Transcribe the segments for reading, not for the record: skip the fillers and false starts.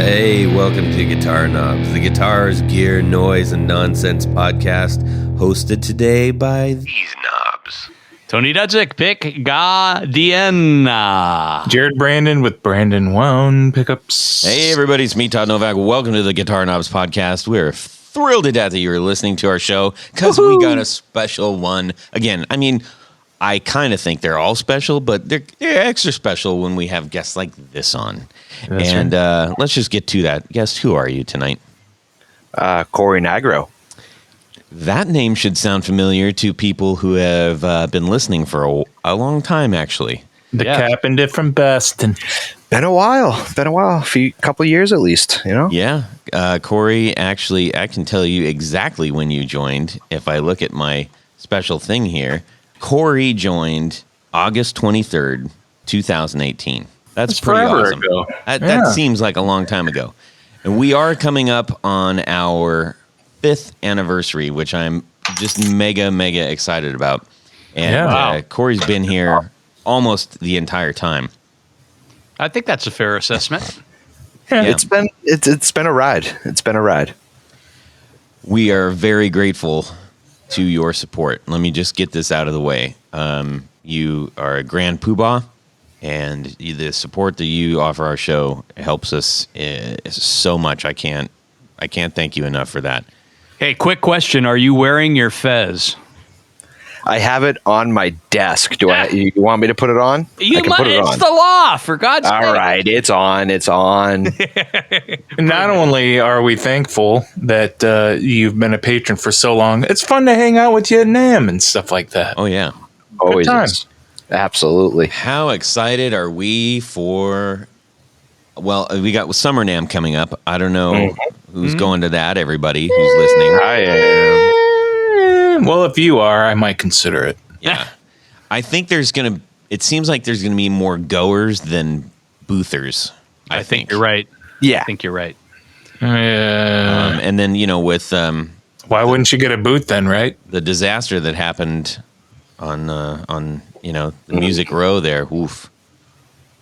Hey, welcome to Guitar Knobs, the guitars, gear, noise, and nonsense podcast, hosted today by these knobs. Tony Dudzik, pick Gadiena. Jared Brandon with Brandon Wound pickups. Hey, everybody, it's me, Todd Novak. Welcome to the Guitar Knobs podcast. We're thrilled to death that you're listening to our show because we got a special one. Again, I mean, I kind of think they're all special, but they're extra special when we have guests like this on. That's and let's just get to that. Guest, who are you tonight? Cory Nigro. That name should sound familiar to people who have been listening for a long time, actually. The Captain from Boston. Been a while. Couple years at least, you know? Yeah. Cory, actually, I can tell you exactly when you joined. If I look at my special thing here, Cory joined August 23rd, 2018. That's pretty awesome. Ago. That seems like a long time ago. And we are coming up on our 5th anniversary, which I'm just mega excited about. And Cory's been here almost the entire time. I think that's a fair assessment. Yeah. It's been a ride. It's been a ride. We are very grateful to your support. Let me just get this out of the way. You are a grand Poohbah, and the support that you offer our show helps us so much. I can't thank you enough for that. Hey, quick question. Are you wearing your fez? I have it on my desk. You want me to put it on? I can put it on. It's the law, for God's sake. All right, it's on. Not only are we thankful that you've been a patron for so long, it's fun to hang out with you at NAMM and stuff like that. Oh, yeah. Always time. is. Absolutely. How excited are we for... Well, we got Summer NAMM coming up. I don't know who's going to that, everybody who's listening. I am. Well, if you are, I might consider it. Yeah. I think it seems like there's going to be more goers than boothers. I think you're right. Yeah. I think you're right. And then, with Why wouldn't you get a booth then, right? the disaster that happened on the Music Row there, oof.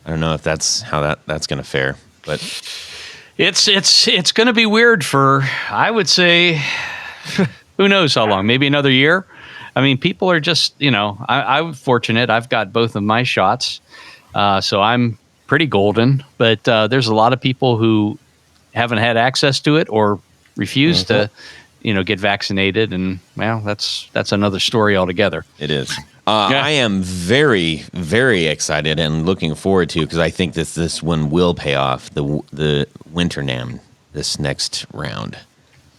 I don't know if that's how that's going to fare, but It's going to be weird for, I would say, who knows how long? Maybe another year. I mean, people are just, I'm fortunate. I've got both of my shots, so I'm pretty golden. But there's a lot of people who haven't had access to it or refuse to, get vaccinated, and well, that's another story altogether. it is. I am very, very excited and looking forward to, because I think this one will pay off, the Winter NAMM this next round.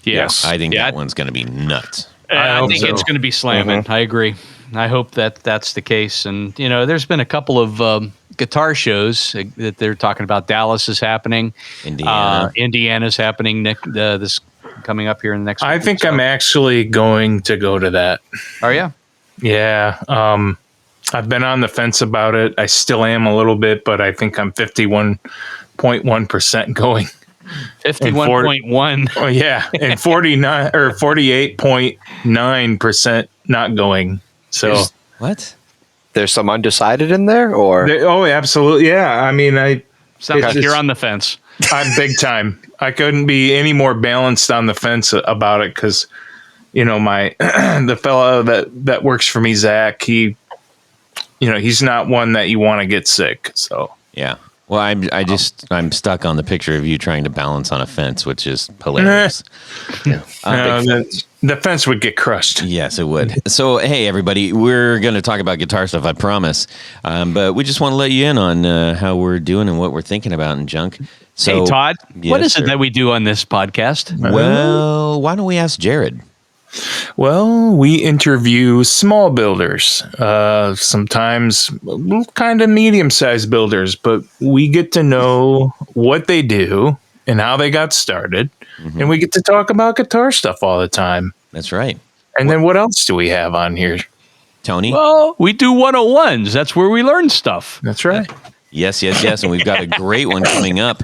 Yes, I think that one's going to be nuts. I think it's going to be slamming. I agree. I hope that's the case. And, there's been a couple of guitar shows that they're talking about. Dallas is happening. Indiana's happening this coming up here in the next week. I think I'm actually going to go to that. Are you? Yeah. I've been on the fence about it. I still am a little bit, but I think I'm 51.1% going. 51.1. Oh yeah, and 49 or 48.9% not going. So What? There's some undecided in there, or absolutely, yeah. I mean, Sounds like you're on the fence. I'm big time. I couldn't be any more balanced on the fence about it because, my the fellow that works for me, Zach, he's not one that you want to get sick. So Yeah. Well, I'm stuck on the picture of you trying to balance on a fence, which is hilarious. the fence would get crushed. Yes, it would. So, hey, everybody, we're going to talk about guitar stuff, I promise. But we just want to let you in on how we're doing and what we're thinking about and junk. So, Hey, Todd, yes, what is sir. it that we do on this podcast? Well, why don't we ask Jared? Well, we interview small builders, sometimes kind of medium-sized builders, but we get to know what they do and how they got started, and we get to talk about guitar stuff all the time. That's right. And then what else do we have on here? Tony? Well, we do 101s. That's where we learn stuff. That's right. Yes. And we've got a great one coming up.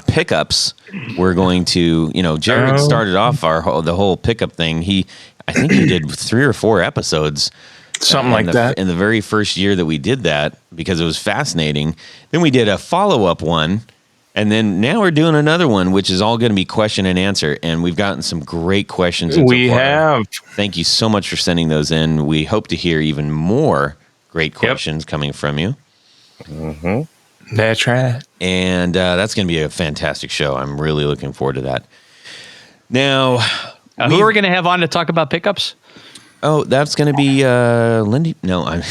Pickups. We're going to, Jared started off the whole pickup thing. I think he did 3 or 4 episodes. Something like that. In the very first year that we did that, because it was fascinating. Then we did a follow-up one. And then now we're doing another one, which is all going to be question and answer. And we've gotten some great questions. We have. Thank you so much for sending those in. We hope to hear even more great questions coming from you. Mm-hmm. That's right. And that's going to be a fantastic show. I'm really looking forward to that. Now, who are we going to have on to talk about pickups? Oh, that's going to be Lindy. No, I'm.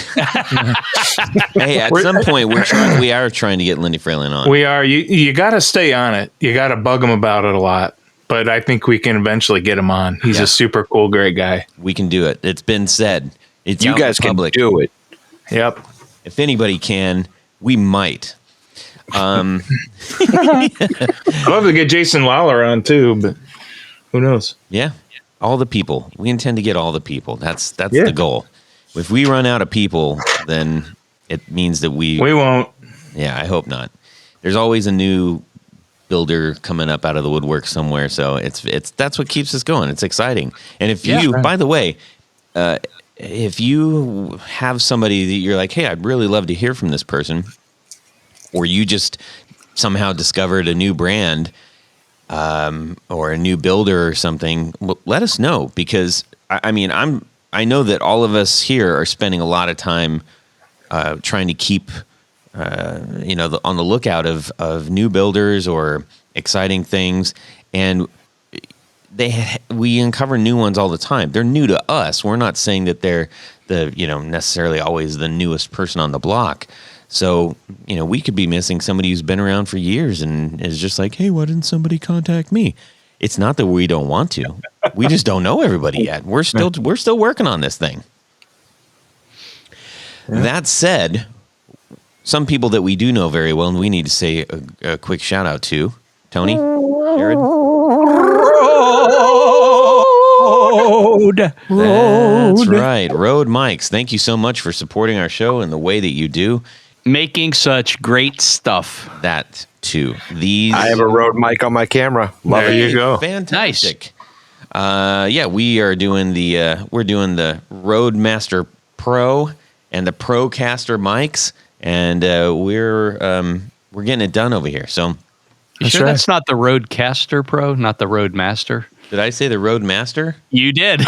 Hey, at some point we are trying to get Lindy Fralin on. We are. You got to stay on it. You got to bug him about it a lot. But I think we can eventually get him on. He's a super cool, great guy. We can do it. It's been said. It's you guys can do it. Yep. If anybody can, we might. I'd love to get Jason Lawler on too, but who knows? Yeah. All the people. We intend to get all the people. That's the goal. If we run out of people, then it means that we won't. Yeah, I hope not. There's always a new builder coming up out of the woodwork somewhere, so it's that's what keeps us going. It's exciting. And if you, by the way, if you have somebody that you're like, hey, I'd really love to hear from this person, or you just somehow discovered a new brand or a new builder or something, let us know, because I know that all of us here are spending a lot of time trying to keep on the lookout of new builders or exciting things, and we uncover new ones all the time. They're new to us. We're not saying that they're necessarily always the newest person on the block. So, we could be missing somebody who's been around for years and is just like, hey, why didn't somebody contact me? It's not that we don't want to. We just don't know everybody yet. We're still working on this thing. Yeah. That said, some people that we do know very well, and we need to say a quick shout out to Tony, Jared. That's right. Rode mics. Thank you so much for supporting our show in the way that you do. Making such great stuff. That too. I have a Rode mic on my camera. There you go. Fantastic. Nice. We are doing the Roadmaster Pro and the Procaster mics, and we're getting it done over here. So, that's not the Rodecaster Pro, not the Roadmaster? Did I say the Roadmaster? You did.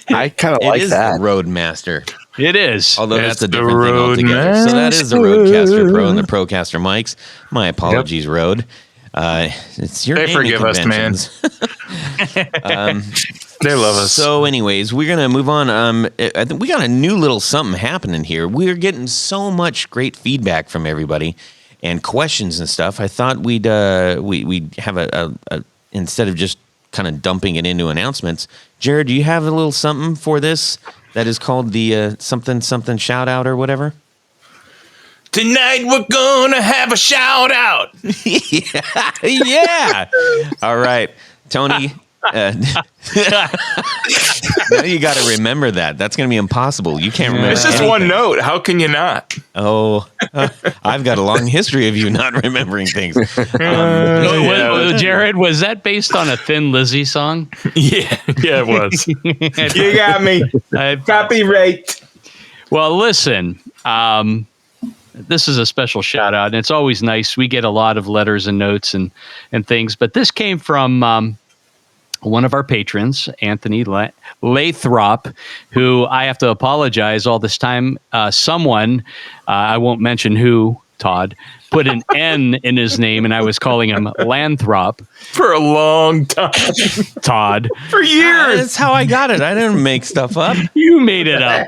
I kind of like that. It is the Roadmaster. It is. Although that's a different thing altogether. So that is the Rodecaster Pro and the Procaster mics. My apologies, Rode. It's your They forgive us, man. They love us. So anyways, we're going to move on. I think we got a new little something happening here. We're getting so much great feedback from everybody and questions and stuff. I thought we'd have a instead of just kind of dumping it into announcements. Jared, do you have a little something for this that is called the something shout out or whatever? Tonight we're gonna have a shout out. Yeah. All right, Tony. Now you got to remember that. That's going to be impossible. You can't remember. It's just anything. one note. How can you not? Oh, I've got a long history of you not remembering things. Jared, was that based on a Thin Lizzy song? Yeah, it was. You got me. Copyright. Well, listen. This is a special shout out, and it's always nice. We get a lot of letters and notes and things, but this came from one of our patrons, Anthony Lathrop, who I have to apologize all this time. Someone, I won't mention who, Todd, put an N in his name, and I was calling him Lanthrop. For a long time. Todd. For years. That's how I got it. I didn't make stuff up. You made it up.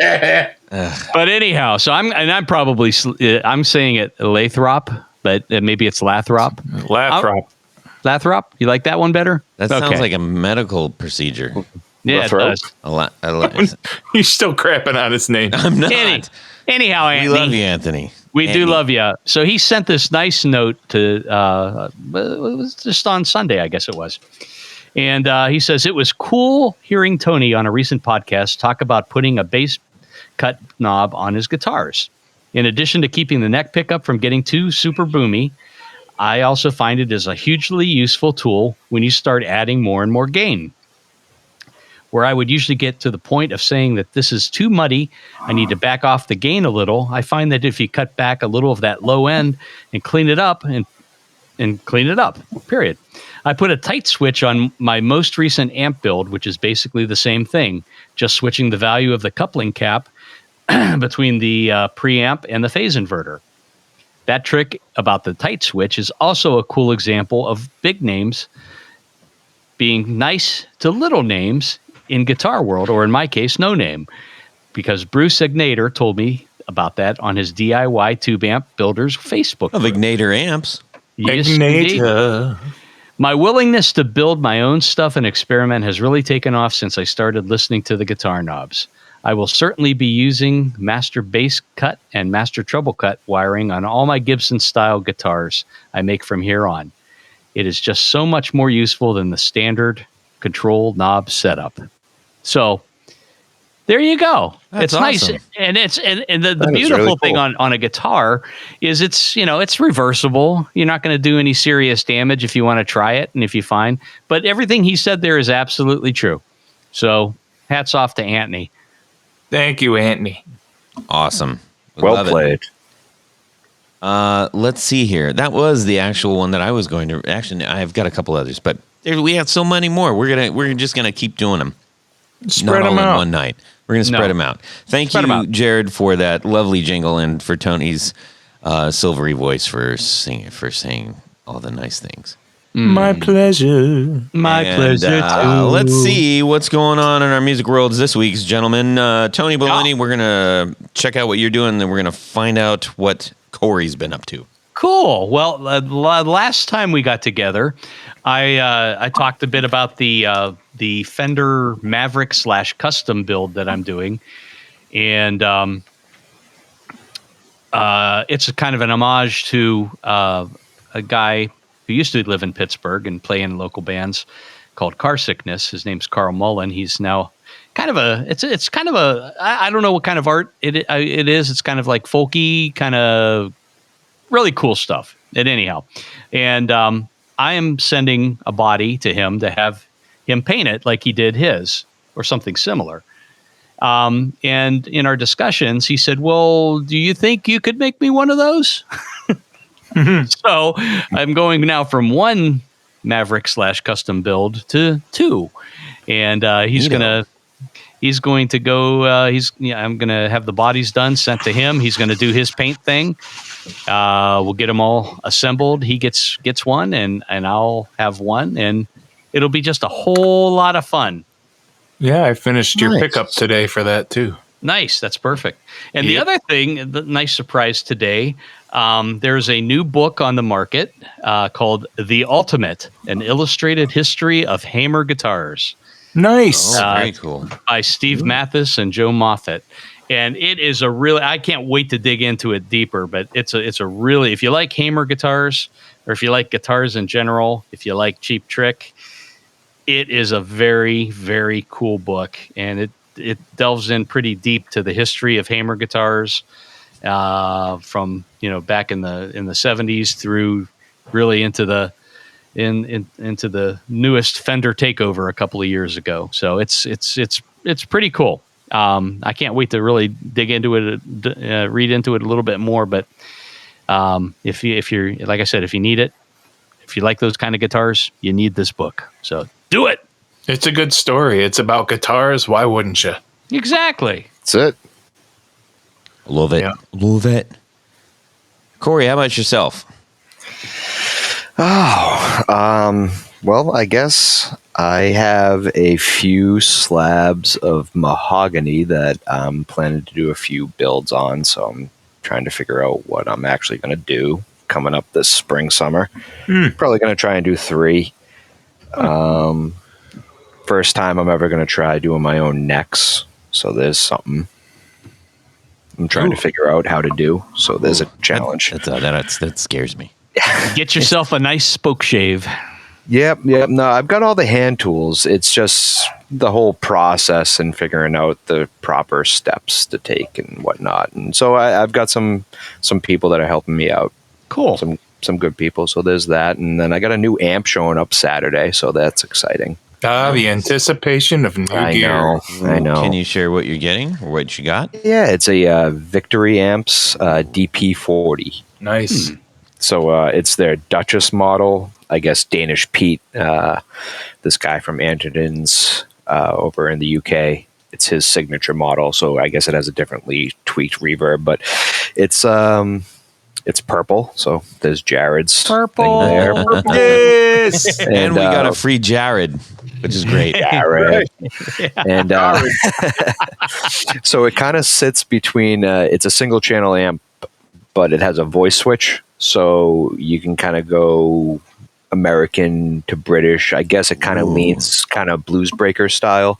But anyhow, so I'm probably saying it Lathrop, but maybe it's Lathrop. Lathrop? You like that one better? That sounds like a medical procedure. Yeah, it does. You're still crapping on his name. I'm not. Anyhow, Anthony. We love you, Anthony. We do love you. So he sent this nice note to, it was just on Sunday, I guess it was. And he says, it was cool hearing Tony on a recent podcast talk about putting a bass cut knob on his guitars. In addition to keeping the neck pickup from getting too super boomy, I also find it as a hugely useful tool when you start adding more and more gain. Where I would usually get to the point of saying that this is too muddy, I need to back off the gain a little. I find that if you cut back a little of that low end and clean it up and and clean it up, period. I put a tight switch on my most recent amp build, which is basically the same thing, just switching the value of the coupling cap between the preamp and the phase inverter. That trick about the tight switch is also a cool example of big names being nice to little names in guitar world, or in my case, no name, because Bruce Ignator told me about that on his DIY tube amp builders Facebook of Ignator amps. Yes, Ignator. My willingness to build my own stuff and experiment has really taken off since I started listening to the guitar knobs. I will certainly be using master bass cut and master treble cut wiring on all my Gibson style guitars I make from here on. It is just so much more useful than the standard control knob setup. So there you go. That's it's awesome. Nice. And the beautiful really thing cool. on a guitar is it's reversible. You're not going to do any serious damage if you want to try it and if you find. But everything he said there is absolutely true. So hats off to Anthony. Thank you, Anthony. Awesome. Well Love it. played. Let's see here. That was the actual one that I was going to. Actually, I've got a couple others, but we have so many more. We're just gonna keep doing them. Spread Not all them out. in one night. We're gonna spread them out. Thank Spread 'em you, out. Jared, for that lovely jingle, and for Tony's silvery voice for saying all the nice things. My pleasure. My And, pleasure. let's see what's going on in our music worlds this week, gentlemen. Tony Bellini, we're gonna check out what you're doing, then we're gonna find out what Cory's been up to. Cool. Well, last time we got together, I talked a bit about the Fender Maverick / custom build that I'm doing, and it's a kind of an homage to a guy who used to live in Pittsburgh and play in local bands called Car Sickness. His name's Carl Mullen. He's now kind of it's kind of a, I don't know what kind of art it is. It's kind of like folky, kind of really cool stuff. And anyhow, and I am sending a body to him to have him paint it like he did his or something similar. And in our discussions, he said, well, do you think you could make me one of those? So I'm going now from one Maverick / custom build to two. And he's going to go, I'm going to have the bodies done, sent to him. He's going to do his paint thing. We'll get them all assembled. He gets one and I'll have one, and it'll be just a whole lot of fun. Yeah, I finished your Nice. pickup today for that too. Nice. That's perfect. And the other thing, the nice surprise today, there's a new book on the market called The Ultimate, an illustrated history of Hamer guitars Nice. Very cool. by Steve Mathis and Joe Moffat. And it is a really, I can't wait to dig into it deeper, but it's a really, if you like Hamer guitars, or if you like guitars in general, if you like Cheap Trick, it is a very, very cool book. And it delves in pretty deep to the history of Hamer guitars from, back in the 70s through really into the into the newest Fender takeover a couple of years ago. So it's pretty cool. I can't wait to really dig into it, read into it a little bit more. But if you're, like I said, if you need it, if you like those kind of guitars, you need this book. So do it. It's a good story. It's about guitars. Why wouldn't you? Exactly. That's it. Love it. Yeah. Love it. Cory, how about yourself? Well, I guess I have a few slabs of mahogany that I'm planning to do a few builds on, so I'm trying to figure out what I'm actually going to do coming up this spring, summer. Probably going to try and do 3. First time I'm ever going to try doing my own necks, so there's something I'm trying to figure out how to do, so there's a challenge. That scares me. Get yourself a nice spoke shave. Yep. No, I've got all the hand tools. It's just the whole process and figuring out the proper steps to take and whatnot. And so I've got some people that are helping me out. Cool. Some good people. So there's that. And then I got a new amp showing up Saturday, so that's exciting. The anticipation of new gear. I know. Can you share what you're getting or what you got? Yeah, it's a Victory Amps DP40. Nice. So it's their Duchess model. I guess Danish Pete, this guy from Anderton's over in the UK. It's his signature model. So I guess it has a differently tweaked reverb, but it's purple. So there's Jared's Purple. thing there. Yes. And we got a free Jared, which is great. Jared. And so it kind of sits between. It's a single channel amp, but it has a voice switch, so you can kind of go American to British. I guess it kind of leans kind of blues breaker style.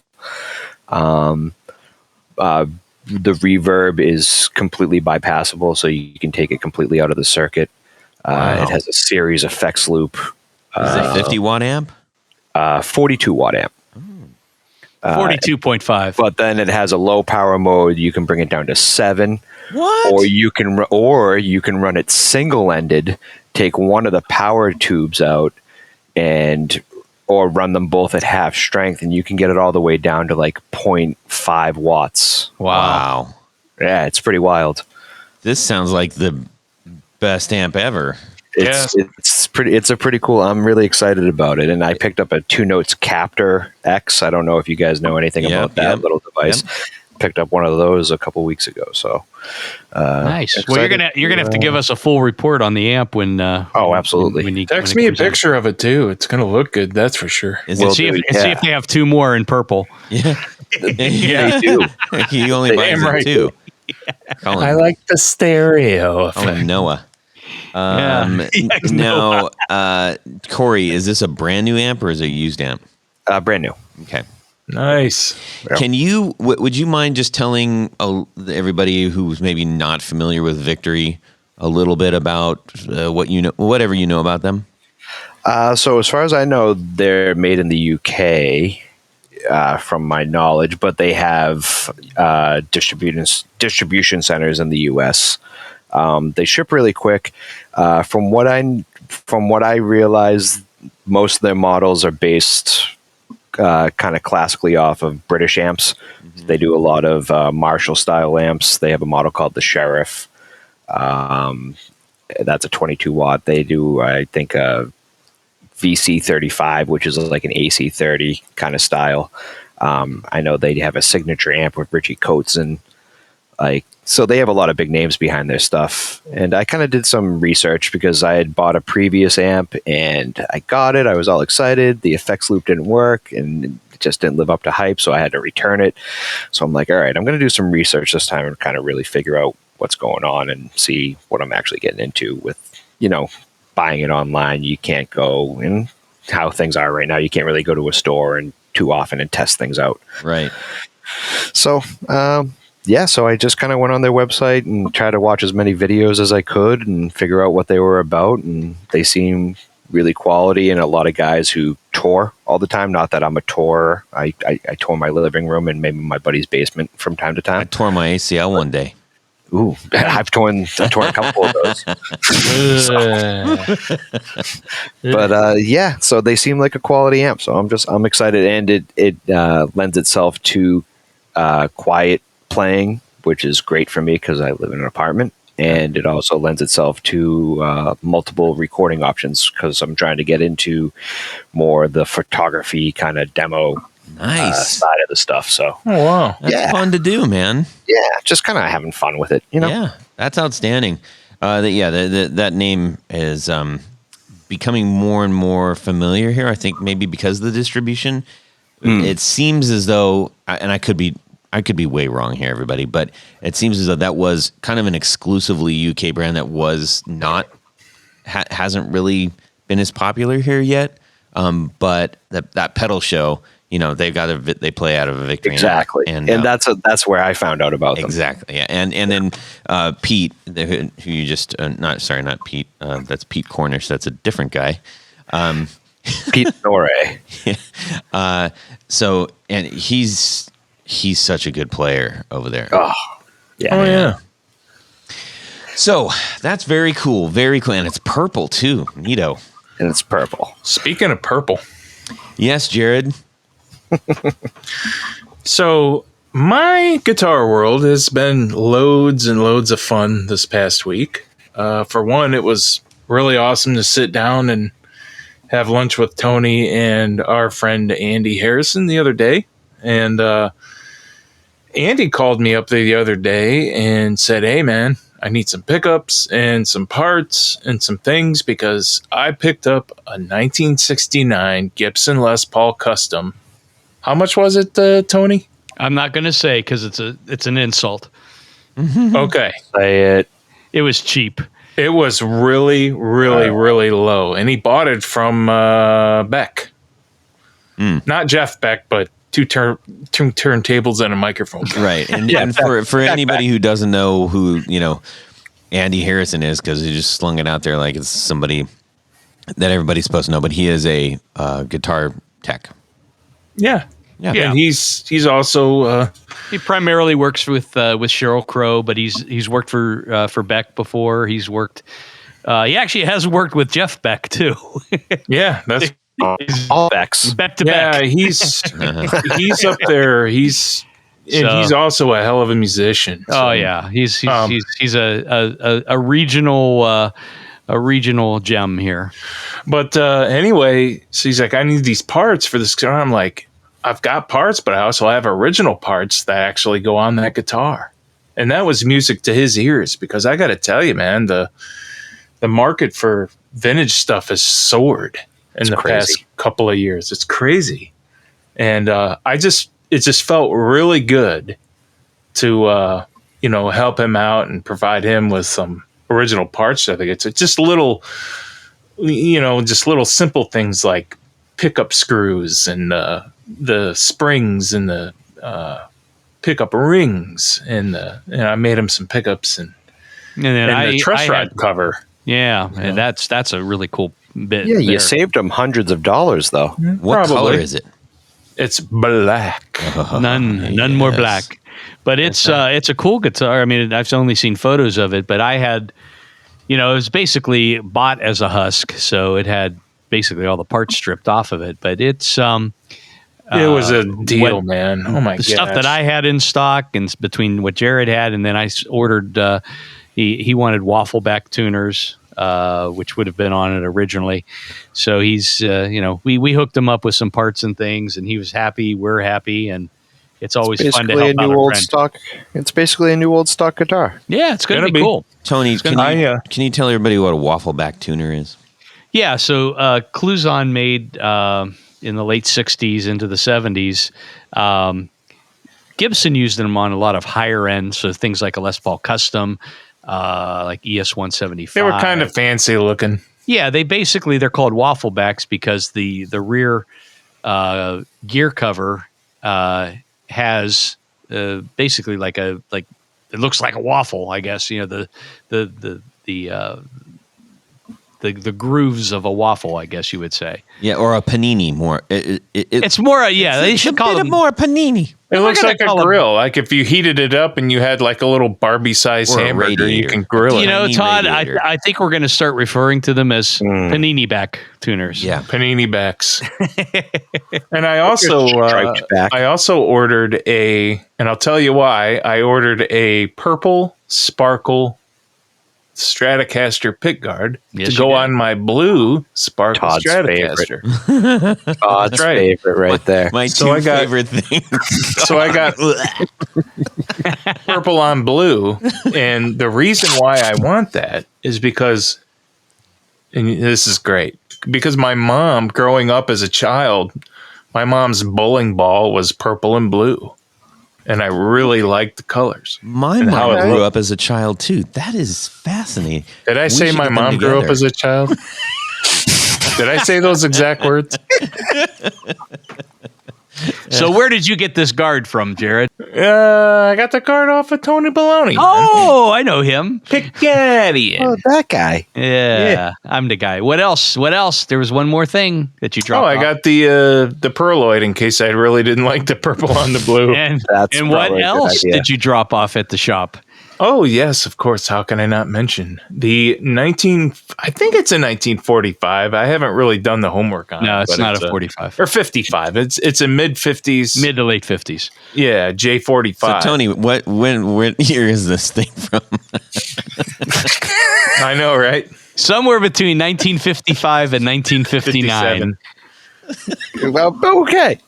The reverb is completely bypassable, so you can take it completely out of the circuit. It has a series effects loop. Is it 50-watt amp? 42-watt amp. 42.5. But then it has a low power mode. You can bring it down to 7. What? Or you can run it single-ended, take one of the power tubes out, or run them both at half strength, and you can get it all the way down to like 0.5 watts. Wow. Yeah, it's pretty wild. This sounds like the best amp ever. It's a pretty cool. I'm really excited about it, and I picked up a 2 Notes Captor X. I don't know if you guys know anything about that little device. Yep. Picked up one of those a couple weeks ago. So nice. Well, you're gonna have to give us a full report on the amp when. Absolutely. Text me a picture of it too. It's gonna look good. That's for sure. See if they have 2 more in purple. Yeah. They do. He only buys it 2. I like the stereo effect. Noah. Now, Cory, is this a brand new amp or is it a used amp? Brand new. Okay. Nice. Can you? Would you mind just telling everybody who's maybe not familiar with Victory a little bit about what you know, whatever you know about them? So as far as I know, they're made in the UK, from my knowledge, but they have distribution centers in the US. They ship really quick. From what I realize, most of their models are based kind of classically off of British amps. Mm-hmm. They do a lot of Marshall style amps. They have a model called the Sheriff. That's a 22 watt. They do, I think, a VC35, which is like an AC30 kind of style. I know they have a signature amp with Richie Coates, and so they have a lot of big names behind their stuff. And I kind of did some research because I had bought a previous amp and I got it. I was all excited. The effects loop didn't work and it just didn't live up to hype, so I had to return it. So I'm like, all right, I'm going to do some research this time and kind of really figure out what's going on and see what I'm actually getting into with, buying it online. You can't go, and how things are right now, you can't really go to a store and too often and test things out. Right. So, so I just kind of went on their website and tried to watch as many videos as I could and figure out what they were about. And they seem really quality, and a lot of guys who tour all the time. Not that I'm a tourer. I tour my living room and maybe my buddy's basement from time to time. I tore my ACL one day. Ooh, I've torn a couple of those. So they seem like a quality amp. So I'm excited, and it lends itself to quiet playing, which is great for me because I live in an apartment, and it also lends itself to multiple recording options because I'm trying to get into more the photography kind of demo side of the stuff. So that's fun to do, man. Yeah, just kind of having fun with it, Yeah, that's outstanding. That name is becoming more and more familiar here. I think maybe because of the distribution. It seems as though, and I could be way wrong here, everybody, but it seems as though that was kind of an exclusively UK brand that was not, hasn't really been as popular here yet. But that pedal show, they've got they play out of a Victory. Exactly. And that's where I found out about them. Exactly. Yeah. And then Pete, who you just, not Pete, that's Pete Cornish. That's a different guy. Pete Nore. So, and he's such a good player over there. Oh, yeah. Oh, yeah. So that's very cool. Very cool. And it's purple too. Neato. And it's purple. Speaking of purple. Yes, Jared. So my guitar world has been loads and loads of fun this past week. For one, it was really awesome to sit down and have lunch with Tony and our friend Andy Harrison the other day. And Andy called me up the other day and said, "Hey, man, I need some pickups and some parts and some things because I picked up a 1969 Gibson Les Paul Custom." How much was it, Tony? I'm not going to say because it's an insult. Okay. Say it. It was cheap. It was really, really, really low. And he bought it from Beck. Not Jeff Beck, but two turntables and a microphone. Right. And for anybody who doesn't know who, Andy Harrison is, because he just slung it out there like it's somebody that everybody's supposed to know, but he is a guitar tech. Yeah. And he's also He primarily works with Sheryl Crow, but he's worked for Beck before. He's worked. He actually has worked with Jeff Beck too. yeah, that's all Becks. Back to yeah. back. He's up there. He's also a hell of a musician. So. Oh yeah, he's a regional gem here. But anyway, so he's like, "I need these parts for this guitar." I'm like, "I've got parts, but I also have original parts that actually go on that guitar." And that was music to his ears because I got to tell you, man, the market for vintage stuff has soared in the past couple of years. It's crazy. And it just felt really good to, help him out and provide him with some original parts. I think it's just little simple things like pickup screws and the springs and the pickup rings and I made him some pickups and the truss rod cover. Yeah, and that's a really cool bit. Yeah, you there. saved him hundreds of dollars, though. What color is it? It's black. None more black. But it's a cool guitar. I mean, I've only seen photos of it, but I had, it was basically bought as a husk, so it had basically all the parts stripped off of it. But it's it was a deal, man. Oh my god! The stuff that I had in stock, and between what Jared had, and then I ordered. He wanted waffle back tuners, which would have been on it originally. So he's we hooked him up with some parts and things, and he was happy. We're happy, and it's always fun to help out a friend. Stock. It's basically a new old stock guitar. Yeah, it's gonna be cool. Tony, can you tell everybody what a waffle back tuner is? Yeah, so Cluzon made in the late 60s into the 70s. Gibson used them on a lot of higher end, so things like a Les Paul Custom, like ES 175. They were kind of fancy looking. Yeah, they're called waffle backs because the rear gear cover has basically it looks like a waffle, I guess. The grooves of a waffle, I guess you would say. Yeah, or a panini more. It's more, they should call them more panini. It looks like a grill. Like if you heated it up and you had like a little Barbie-sized hamburger, you can grill it. Todd, I think we're going to start referring to them as panini back tuners. Yeah, panini backs. And I also ordered and I'll tell you why. I ordered a purple sparkle Stratocaster pickguard to go on my blue sparkle Todd's Stratocaster. Favorite. Todd's favorite right there. My favorite thing. So I got purple on blue. And the reason why I want that is because, and this is great, because my mom, growing up as a child, my mom's bowling ball was purple and blue. And I really liked the colors. My mom grew up as a child, too. That is fascinating. Did I say my mom grew up as a child? Did I say those exact words? So where did you get this guard from, Jared? I got the guard off of Tony Baloney. Oh, I know him. Picadian. Oh, that guy. Yeah, I'm the guy. What else? There was one more thing that you dropped. I got the perloid in case I really didn't like the purple on the blue. And what else did you drop off at the shop? Oh, yes, of course. How can I not mention I think it's a 1945. I haven't really done the homework on it. No, it's not a 45. Or 55. It's a mid-50s. Mid to late 50s. Yeah, J45. So, Tony, when year is this thing from? I know, right? Somewhere between 1955 and 1959. 57. Well, okay.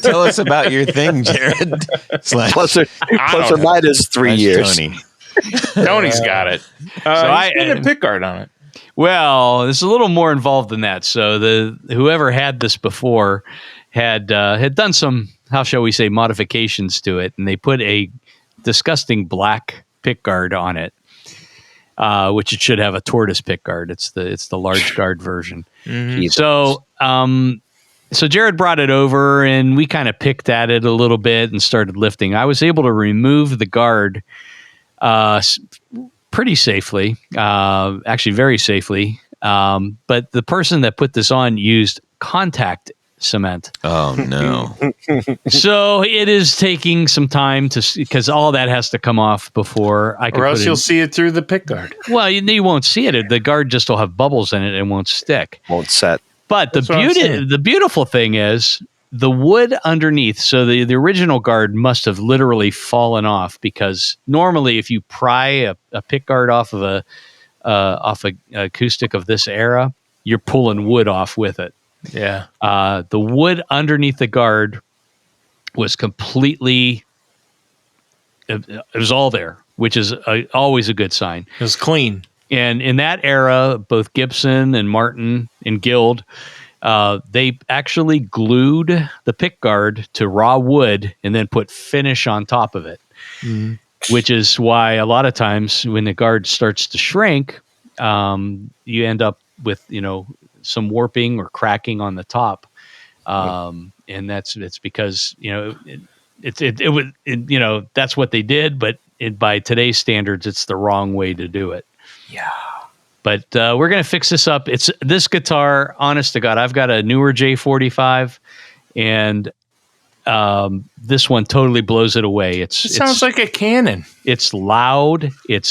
Tell us about your thing, Jared. Plus or minus 3 years. Tony. Tony's got it. I he's got a pickguard on it. Well, it's a little more involved than that. So whoever had this before had done some, how shall we say, modifications to it, and they put a disgusting black pickguard on it, which it should have a tortoise pickguard. It's the large guard version. Mm-hmm. So Jared brought it over, and we kind of picked at it a little bit and started lifting. I was able to remove the guard pretty safely, actually very safely. But the person that put this on used contact cement. Oh, no. So it is taking some time because all that has to come off before I can. Or else you'll see it through the pickguard. Well, you won't see it. The guard just will have bubbles in it and won't stick. Won't set. But the beautiful thing is the wood underneath. So the original guard must have literally fallen off, because normally if you pry a pick guard off of a acoustic of this era, you're pulling wood off with it. Yeah. The wood underneath the guard was completely. It was all there, which is always a good sign. It was clean. And in that era, both Gibson and Martin and Guild, they actually glued the pick guard to raw wood and then put finish on top of it, which is why a lot of times when the guard starts to shrink, you end up with, some warping or cracking on the top. And it's because, that's what they did, but by today's standards, it's the wrong way to do it. Yeah. But we're going to fix this up. It's this guitar, honest to God, I've got a newer J45, and this one totally blows it away. It sounds like a cannon. It's loud. It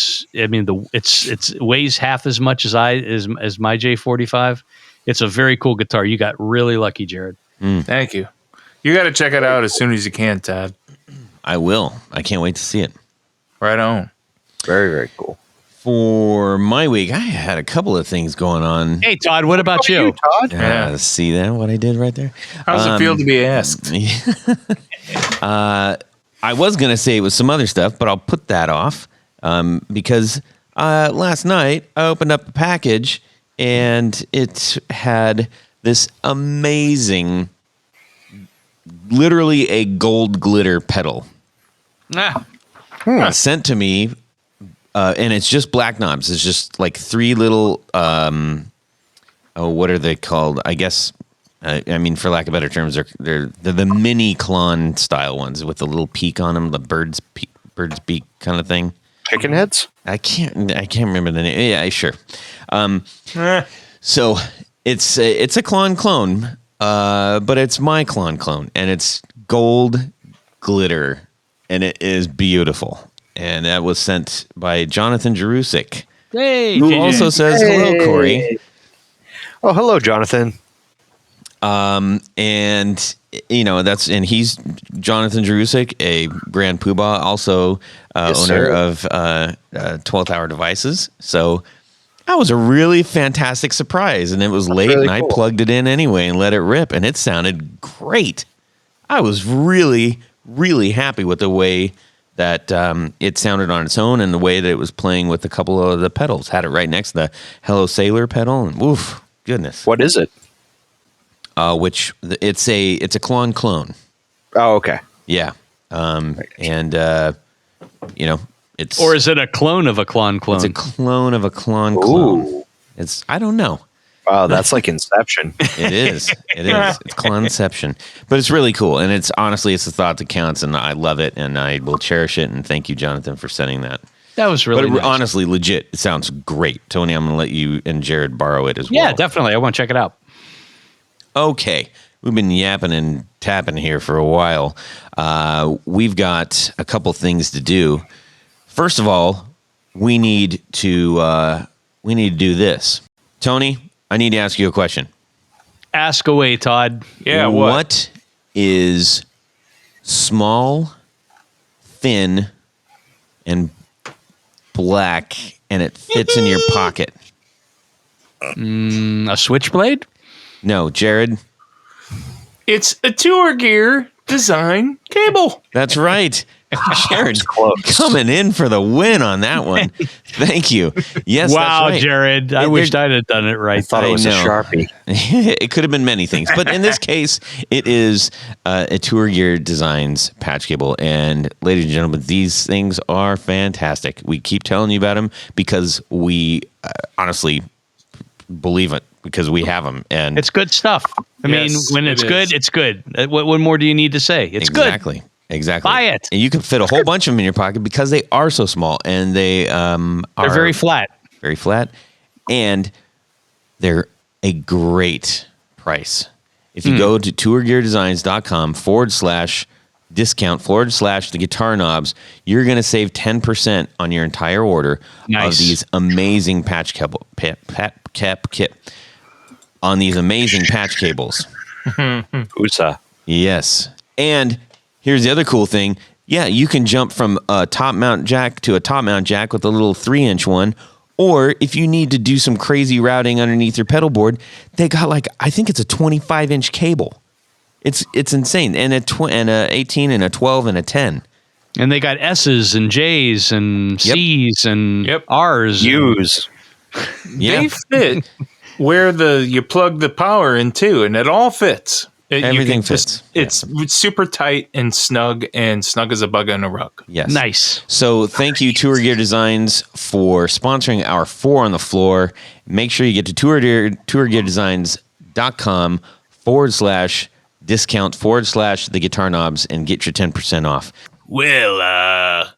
weighs half as much as my J45. It's a very cool guitar. You got really lucky, Jared. Thank you. You got to check it out as soon as you can, Todd. I will. I can't wait to see it. Right on. Very, very cool. For my week, I had a couple of things going on. Hey, Todd, what about you? Todd? Yeah. See that? What I did right there? How's it feel to be asked? I was going to say it was some other stuff, but I'll put that off because last night I opened up a package and it had this amazing, literally a gold glitter pedal sent to me. And it's just black knobs. It's just like three little, what are they called? I guess, for lack of better terms, they're the mini Klon style ones with the little peak on them, the bird's beak kind of thing. Chicken heads? I can't remember the name. Yeah, sure. So it's a Klon clone, but it's my Klon clone, and it's gold glitter, and it is beautiful. And that was sent by Jonathan Dudzik, who also says, hello, Cory. Oh, hello, Jonathan. And he's Jonathan Dudzik, a brand Poohbah, also owner of 12th Hour Devices. So that was a really fantastic surprise. And it was late, really, and cool. I plugged it in anyway and let it rip, and it sounded great. I was really, really happy with the way that it sounded on its own and the way that it was playing with a couple of the pedals. Had it right next to the Hello Sailor pedal, and woof, goodness. What is it? It's a Klon clone. Oh, okay. Yeah. It's... Or is it a clone of a Klon clone? It's a clone of a Klon clone. I don't know. Wow, that's like Inception. It is. It's Klonception. But it's really cool. And it's the thought that counts, and I love it, and I will cherish it. And thank you, Jonathan, for sending that. That was really nice. Honestly, legit, it sounds great. Tony, I'm going to let you and Jared borrow it as well. Yeah, definitely. I want to check it out. Okay. We've been yapping and tapping here for a while. We've got a couple things to do. First of all, we need to do this. Tony, I need to ask you a question. Ask away, Todd. Yeah, what is small, thin, and black, and it fits in your pocket? A switchblade? No, Jared. It's a tour gear design cable. That's right. Jared close. coming in for the win on that one. Thank you. Yes, Wow, that's right. Jared. I wished I'd have done it right. I thought it was a know. Sharpie. It could have been many things, but in this case, it is a Tour Gear Designs patch cable. And ladies and gentlemen, these things are fantastic. We keep telling you about them because we honestly believe it because we have them. And It's good stuff. I Yes, mean, when it it's is. good, it's good. What more do you need to say? It's good. Exactly. Buy it. And you can fit a whole bunch of them in your pocket because they are so small and they are They're very flat. very flat, and they're a great price. If you go to tourgeardesigns.com/discount/ the guitar knobs, you're going to save 10% on your entire order Nice. of these amazing patch on these amazing patch cables. USA. Yes. And here's the other cool thing. Yeah, you can jump from a top mount jack to a top mount jack with a little 3-inch one. Or if you need to do some crazy routing underneath your pedal board, they got I think it's a 25-inch cable. It's insane. And a 18 and a 12 and a 10. And they got S's and J's and Yep. C's and Yep. R's. Use. Yeah. They fit where you plug the power in too, and it all fits. You Everything can just- fits. It's super tight and snug as a bug on a rug. Yes. Nice. So thank you, Tour Gear Designs, for sponsoring our 4 on the Floor. Make sure you get to tourgeardesigns.com/discount/ the guitar knobs and get your 10% off. Well,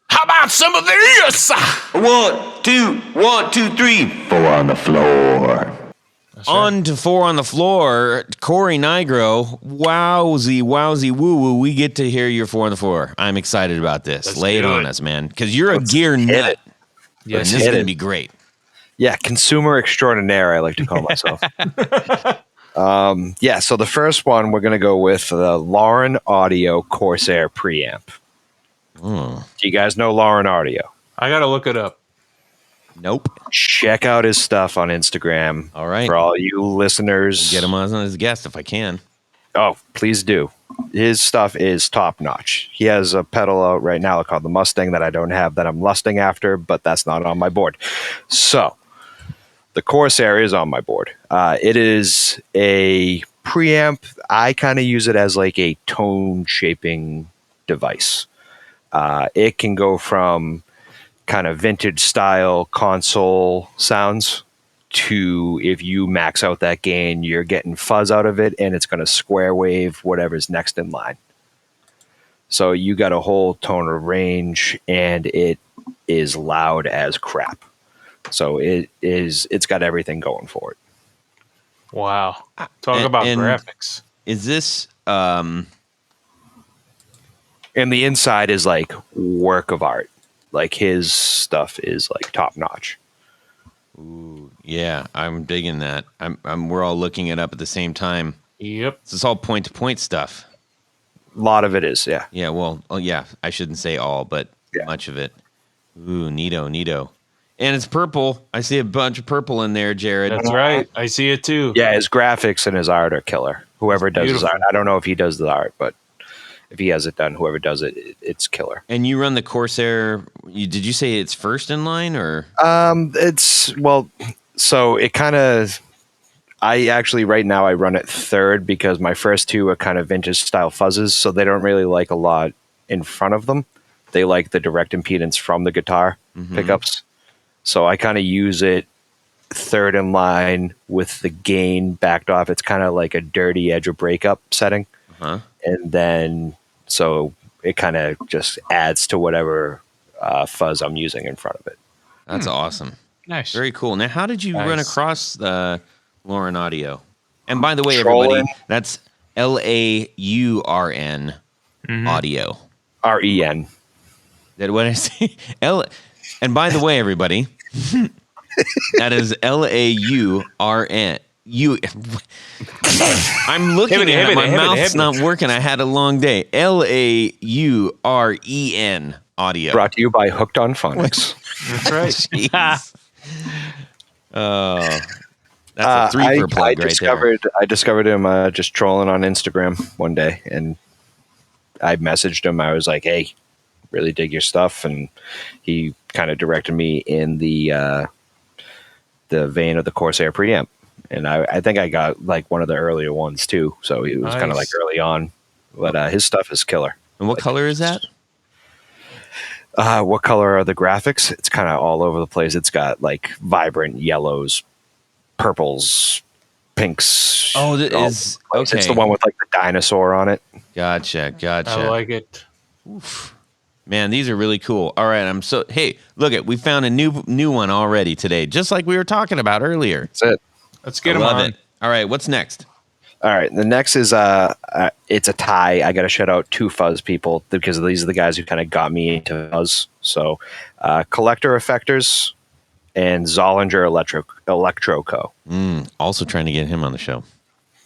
how about some of this? 1, 2, 3. 4 on the floor. On to 4 on the Floor. Cory Nigro. Wowzy, woo woo. We get to hear your 4 on the Floor. I'm excited about this. Let's Lay it do on it. us, man. Because you're a gear nut. it. And Yes, this is hit going to it. be great. Yeah, consumer extraordinaire, I like to call myself. Yeah, so the first one we're going to go with the Lauren Audio Corsair preamp. Do you guys know Lauren Audio? I gotta look it up. Nope. Check out his stuff on Instagram. All right. For all you listeners. Get him on as a guest if I can. Oh, please do. His stuff is top notch. He has a pedal out right now called the Mustang that I don't have that I'm lusting after, but that's not on my board. So the Corsair is on my board. It is a preamp. I kind of use it as like a tone shaping device. It can go from kind of vintage style console sounds to, if you max out that gain, you're getting fuzz out of it and it's going to square wave whatever's next in line. So you got a whole tone of range and it is loud as crap. So it's got everything going for it. Wow. Talk about and- graphics. Is this And the inside is like work of art. Like his stuff is like top notch. yeah, I'm digging that. We're all looking it up at the same time. Yep. This is all point to point stuff. A lot of it is, yeah. Yeah, well, yeah, I shouldn't say all, but Yeah. much of it. Ooh, neato. And it's purple. I see a bunch of purple in there, Jared. That's right. I see it too. Yeah, his graphics and his art are killer. Whoever does his beautiful. art. I don't know if he does the art, but if he has it done, whoever does it, it's killer. And you run the Corsair. Did you say it's first in line or? So it kind of, I actually right now I run it third because my first two are kind of vintage style fuzzes, so they don't really like a lot in front of them. They like the direct impedance from the guitar pickups. So I kind of use it third in line with the gain backed off. It's kind of like a dirty edge of breakup setting. Huh? And then so it kind of just adds to whatever fuzz I'm using in front of it. That's awesome. Nice. Very cool. Now, how did you run Nice. across the Lauren Audio? And by the way, Trolling. everybody, that's LAURN Audio. REN. That what I say? And by the way, everybody, that is LAURN. I'm looking at it. My mouth's not working. I had a long day. LAUREN Audio. Brought to you by Hooked on Phonics. That's right. Jeez. Oh. That's a 3 for plug I discovered him just trolling on Instagram one day, and I messaged him. I was like, "Hey, really dig your stuff," and he kind of directed me in the vein of the Corsair preamp. And I think I got like one of the earlier ones too, so it was kind of like early on. But his stuff is killer. And what color is that? What color are the graphics? It's kind of all over the place. It's got like vibrant yellows, purples, pinks. Oh, that is okay. It's the one with like the dinosaur on it. Gotcha. I like it. Oof. Man, these are really cool. All right, hey, look we found a new one already today, just like we were talking about earlier. That's it. Let's get them on. It. All right, what's next? All right, the next is it's a tie. I got to shout out 2 fuzz people because these are the guys who kind of got me into fuzz. So, Collector Effectors and Zollinger Electro Co. Also trying to get him on the show.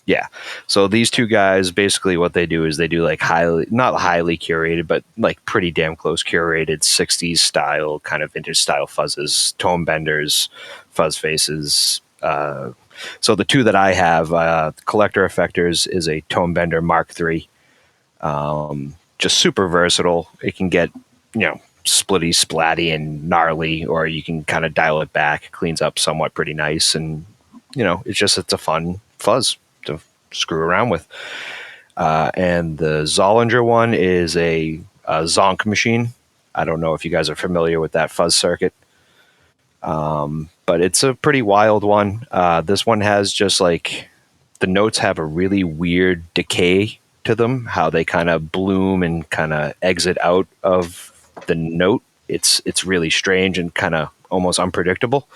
Yeah. So these 2 guys, basically what they do is they do like not highly curated, but like pretty damn close curated 60s style, kind of vintage style fuzzes, tone benders, fuzz faces. So the 2 that I have, Collector Effectors is a Tone Bender Mark III. Just super versatile. It can get, splitty, splatty, and gnarly, or you can kind of dial it back. It cleans up somewhat pretty nice. And, it's a fun fuzz to screw around with. And the Zollinger one is a Zonk machine. I don't know if you guys are familiar with that fuzz circuit. But it's a pretty wild one. This one has just like the notes have a really weird decay to them, how they kind of bloom and kind of exit out of the note. It's really strange and kind of almost unpredictable.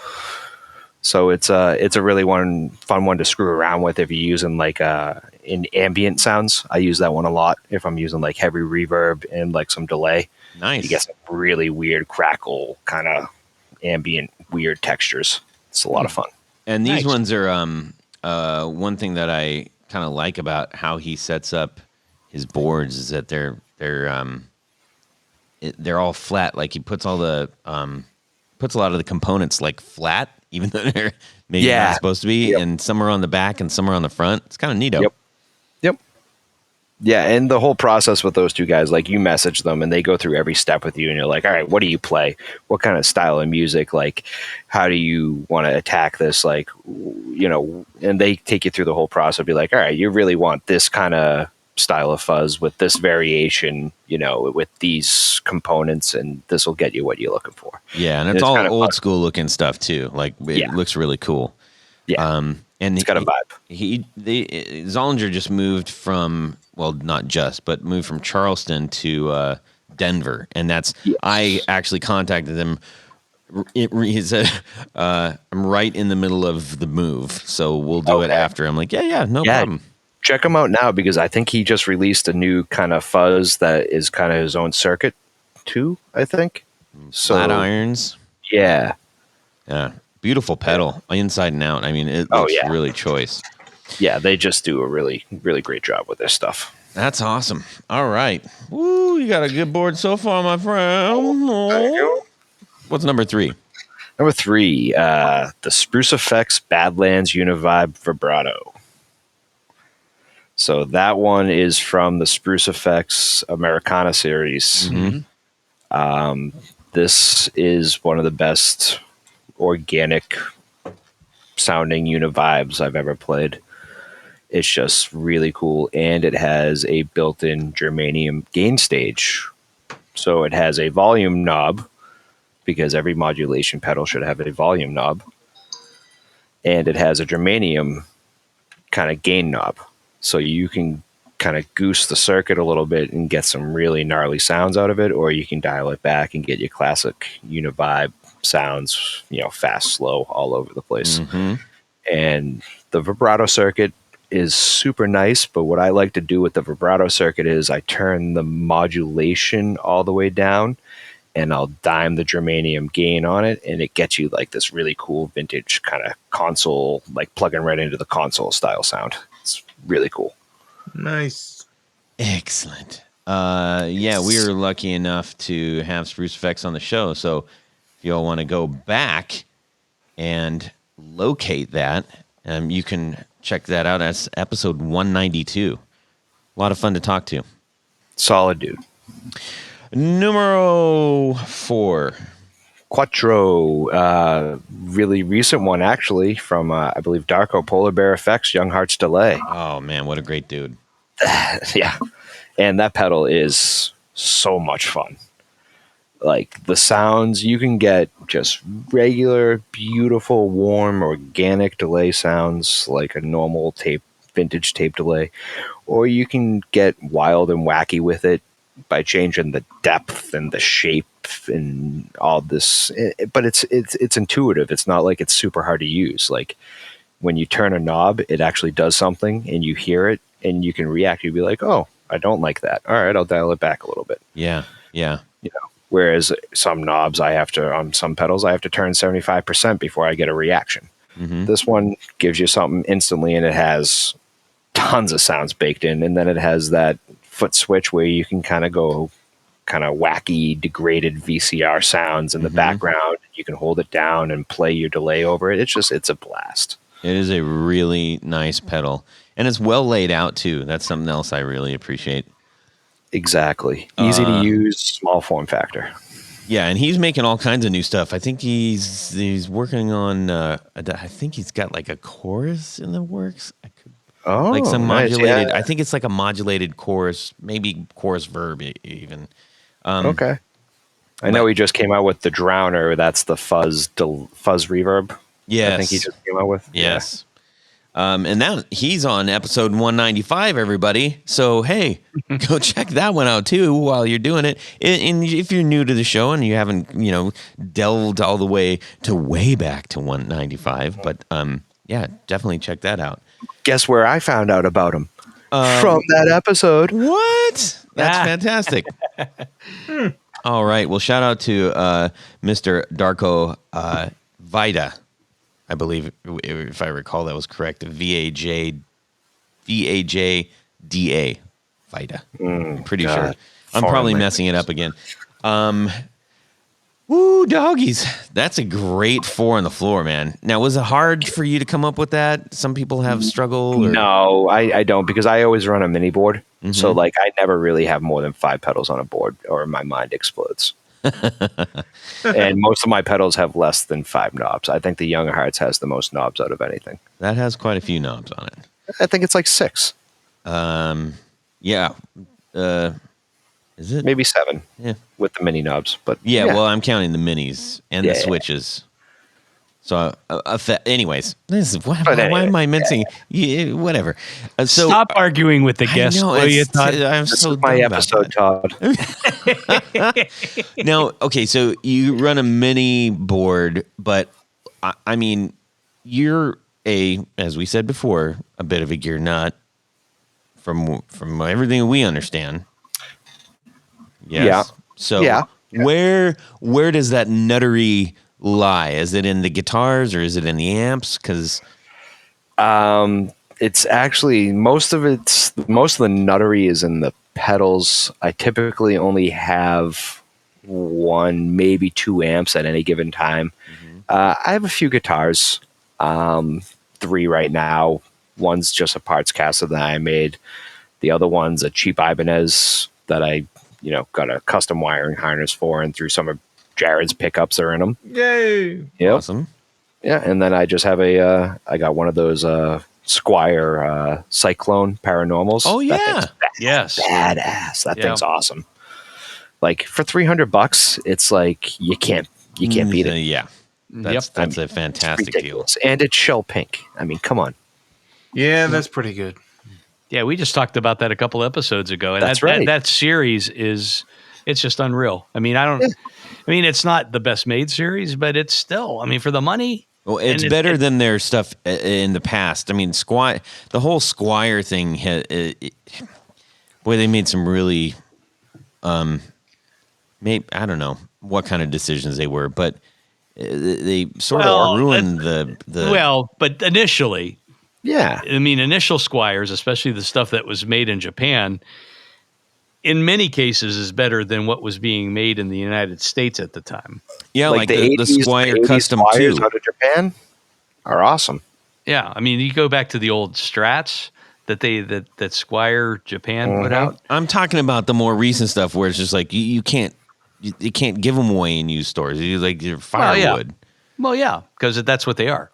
So it's a really fun one to screw around with if you're using like in ambient sounds. I use that one a lot if I'm using like heavy reverb and like some delay. Nice. You get some really weird crackle kind of ambient weird textures. It's a lot of fun. And these ones are one thing that I kind of like about how he sets up his boards is that they're all flat. Like he puts all the puts a lot of the components like flat, even though they're maybe not supposed to be, and some are on the back and some are on the front. It's kind of neato. Yep. Yeah, and the whole process with those 2 guys, like you message them and they go through every step with you and you're like, all right, what do you play? What kind of style of music? Like, how do you want to attack this? Like, and they take you through the whole process. Be like, all right, you really want this kind of style of fuzz with this variation, with these components, and this will get you what you're looking for. Yeah, and it's all old school looking stuff too. Like it looks really cool. Yeah. And it's got a vibe. Zollinger just moved from, well, not just, but moved from Charleston to Denver, and I actually contacted him. He said, "I'm right in the middle of the move, so we'll do it after." I'm like, "Yeah, no problem." Check him out now because I think he just released a new kind of fuzz that is kind of his own circuit too. I think. Flat irons. Yeah. Beautiful pedal, inside and out. I mean, it looks really choice. Yeah, they just do a really, really great job with their stuff. That's awesome. All right. Woo, you got a good board so far, my friend. Thank you. What's number 3? Number 3, the Spruce Effects Badlands Univibe Vibrato. So that one is from the Spruce Effects Americana series. Mm-hmm. This is one of the best organic sounding univibes I've ever played. It's just really cool, and it has a built-in germanium gain stage. So it has a volume knob, because every modulation pedal should have a volume knob, and it has a germanium kind of gain knob. So you can kind of goose the circuit a little bit and get some really gnarly sounds out of it, or you can dial it back and get your classic univibe sounds, fast, slow, all over the place. Mm-hmm. And the vibrato circuit is super nice, but what I like to do with the vibrato circuit is I turn the modulation all the way down and I'll dime the germanium gain on it, and it gets you like this really cool vintage kind of console, like plugging right into the console style sound. It's really cool. Nice. Excellent. We were lucky enough to have Spruce Effects on the show, so if y'all want to go back and locate that, You can check that out. That's episode 192. A lot of fun to talk to. Solid dude. Numero 4. Quattro, really recent one actually from I believe Darko Polar Bear Effects, Young Hearts Delay. Oh man, what a great dude. Yeah, and that pedal is so much fun. Like the sounds you can get, just regular, beautiful, warm, organic delay sounds like a normal vintage tape delay, or you can get wild and wacky with it by changing the depth and the shape and all this. But it's intuitive. It's not like it's super hard to use. Like when you turn a knob, it actually does something, and you hear it, and you can react. You'd be like, "Oh, I don't like that. All right, I'll dial it back a little bit." Yeah. Whereas some knobs on some pedals, I have to turn 75% before I get a reaction. Mm-hmm. This one gives you something instantly, and it has tons of sounds baked in. And then it has that foot switch where you can kind of go kind of wacky, degraded VCR sounds in the background. You can hold it down and play your delay over it. It's a blast. It is a really nice pedal. And it's well laid out too. That's something else I really appreciate. Exactly. Easy to use, small form factor. Yeah, and he's making all kinds of new stuff. I think he's working on. I think he's got like a chorus in the works. Like some modulated. Yeah. I think it's like a modulated chorus, maybe chorus verb even. Okay. I know he just came out with the Drowner. That's the fuzz reverb. Yes, I think he just came out with. Yes. And now he's on episode 195, everybody. So, hey, go check that one out, too, while you're doing it. And if you're new to the show and you haven't, delved all the way back to 195, but, yeah, definitely check that out. Guess where I found out about him? From that episode. What? That's fantastic. All right. Well, shout out to Mr. Darko Vida. I believe, if I recall, that was correct. VAJDA. Vida. I'm pretty sure. I'm probably messing it up again. Woo, doggies. That's a great 4 on the floor, man. Now, was it hard for you to come up with that? Some people have struggled. No, I don't, because I always run a mini board. Mm-hmm. So, like, I never really have more than 5 pedals on a board, or my mind explodes. And most of my pedals have less than 5 knobs. I think the Young Hearts has the most knobs out of anything. That has quite a few knobs on it. I think it's like 6. Yeah. Is it? Maybe 7. Yeah. With the mini knobs. But yeah, well, I'm counting the minis and the switches. So, anyways, why am I mincing? Yeah, whatever. So stop arguing with the guest, will you, Todd? I'm this so is my dumb episode, Todd. Now, okay, so you run a mini board, but I mean, you're as we said before, a bit of a gear nut from everything we understand. Yes. Yeah. So where does that nuttery lie? Is it in the guitars or is it in the amps? Because it's actually most of the nuttery is in the pedals. I typically only have 1, maybe 2 amps at any given time. Mm-hmm. I have a few guitars, 3 right now. One's just a parts caster that I made. The other one's a cheap Ibanez that I got a custom wiring harness for, and through some of Jared's pickups are in them. Yay! Yep. Awesome. Yeah, and then I just have I got one of those Squier Cyclone Paranormals. Oh yeah, badass. That thing's awesome. Like for $300, it's like you can't beat it. Yeah, that's a fantastic deal. And it's shell pink. I mean, come on. Yeah, that's pretty good. Yeah, we just talked about that a couple episodes ago, and that's right. That series it's just unreal. I mean, it's not the best made series, but it's still, for the money. Well, it's better than their stuff in the past. I mean, the whole Squier thing, boy, they made some really, I don't know what kind of decisions they were, but they sort of ruined the. Well, but initially. Yeah. Initial Squiers, especially the stuff that was made in Japan, in many cases is better than what was being made in the United States at the time. Yeah, like the Squier Custom 2 out of Japan are awesome. Yeah, I mean, you go back to the old Strats that Squire Japan put out. I'm talking about the more recent stuff where it's just like you can't give them away in used stores. You like your firewood. Well, yeah, because that's what they are.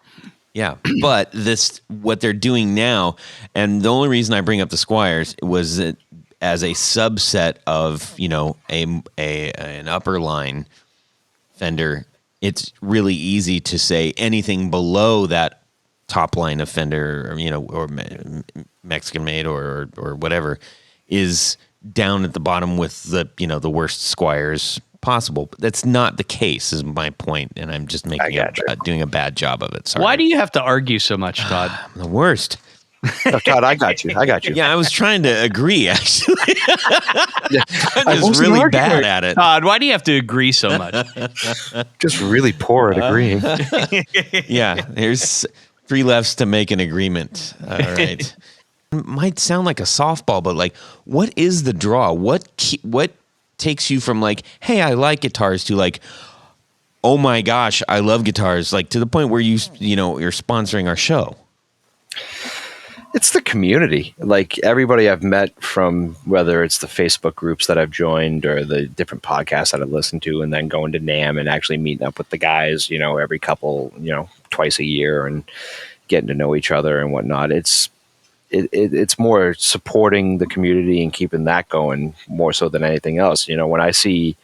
Yeah, but what they're doing now, and the only reason I bring up the Squires was that as a subset of an upper line Fender, it's really easy to say anything below that top line of Fender, or Mexican made or whatever, is down at the bottom with the worst Squires possible. But that's not the case, is my point, and I'm just doing a bad job of it. Sorry. Why do you have to argue so much, Todd? I'm the worst. No, Todd, I got you. Yeah, I was trying to agree, actually. I'm just wasn't really arguing. bad at it. Todd, why do you have to agree so much? Just really poor at agreeing. Yeah, there's 3 lefts to make an agreement. All right. Might sound like a softball, but like, what is the draw? What takes you from like, hey, I like guitars, to like, oh my gosh, I love guitars, like to the point where you're sponsoring our show? It's the community. Like everybody I've met, from whether it's the Facebook groups that I've joined or the different podcasts that I've listened to, and then going to NAMM and actually meeting up with the guys, every couple, twice a year, and getting to know each other and whatnot. It's more supporting the community and keeping that going more so than anything else. When I see,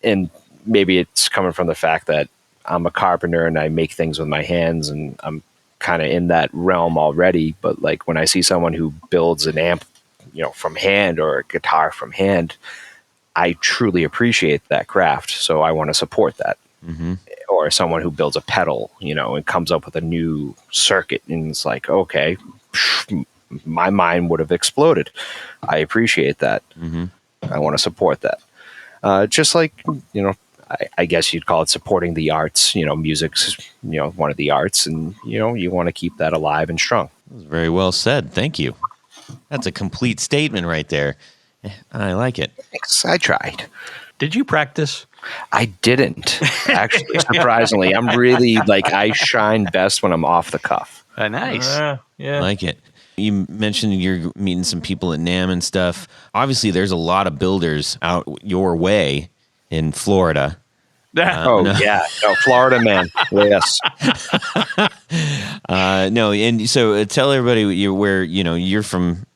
and maybe it's coming from the fact that I'm a carpenter and I make things with my hands, and I'm kind of in that realm already. But like when I see someone who builds an amp, from hand, or a guitar from hand, I truly appreciate that craft. So I want to support that. Mm-hmm. Or someone who builds a pedal, and comes up with a new circuit, and it's like, okay, my mind would have exploded. I appreciate that. Mm-hmm. I want to support that. Just like, I guess you'd call it supporting the arts. Music's, one of the arts, and, you want to keep that alive and strong. That was very well said. Thank you. That's a complete statement right there. I like it. Thanks. I tried. Did you practice? I didn't, actually. Surprisingly, I'm really I shine best when I'm off the cuff. Nice. Yeah. I like it. You mentioned you're meeting some people at NAMM and stuff. Obviously, there's a lot of builders out your way in Florida. Yeah. No, Florida, man. Yes. No, and so tell everybody where you're from.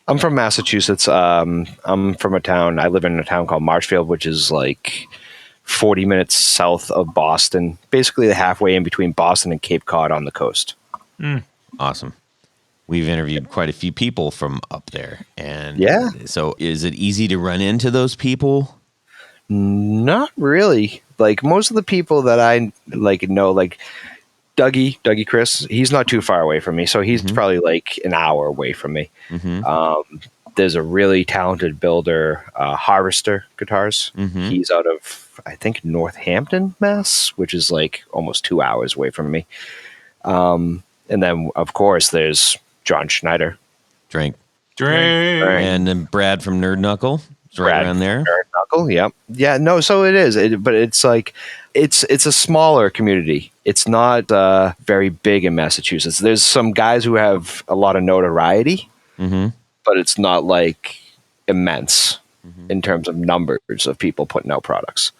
I'm from Massachusetts. I'm from I live in a town called Marshfield, which is like 40 minutes south of Boston, basically the halfway in between Boston and Cape Cod on the coast. Awesome. We've interviewed quite a few people from up there. And yeah. So is it easy to run into those people? Not really. Like most of the people that I know, like Dougie Chris, he's not too far away from me. So he's probably like an hour away from me. Mm-hmm. There's a really talented builder, Harvester Guitars. Mm-hmm. He's out of, I think, Northampton, Mass, which is like almost 2 hours away from me. And then, of course, there's John Schneider. Drink. And then Brad from Nerd Knuckle. It's right around there. Nerd Knuckle, yep. Yeah, no, so it is. But it's like, it's a smaller community. It's not very big in Massachusetts. There's some guys who have a lot of notoriety, but it's not like immense in terms of numbers of people putting out products.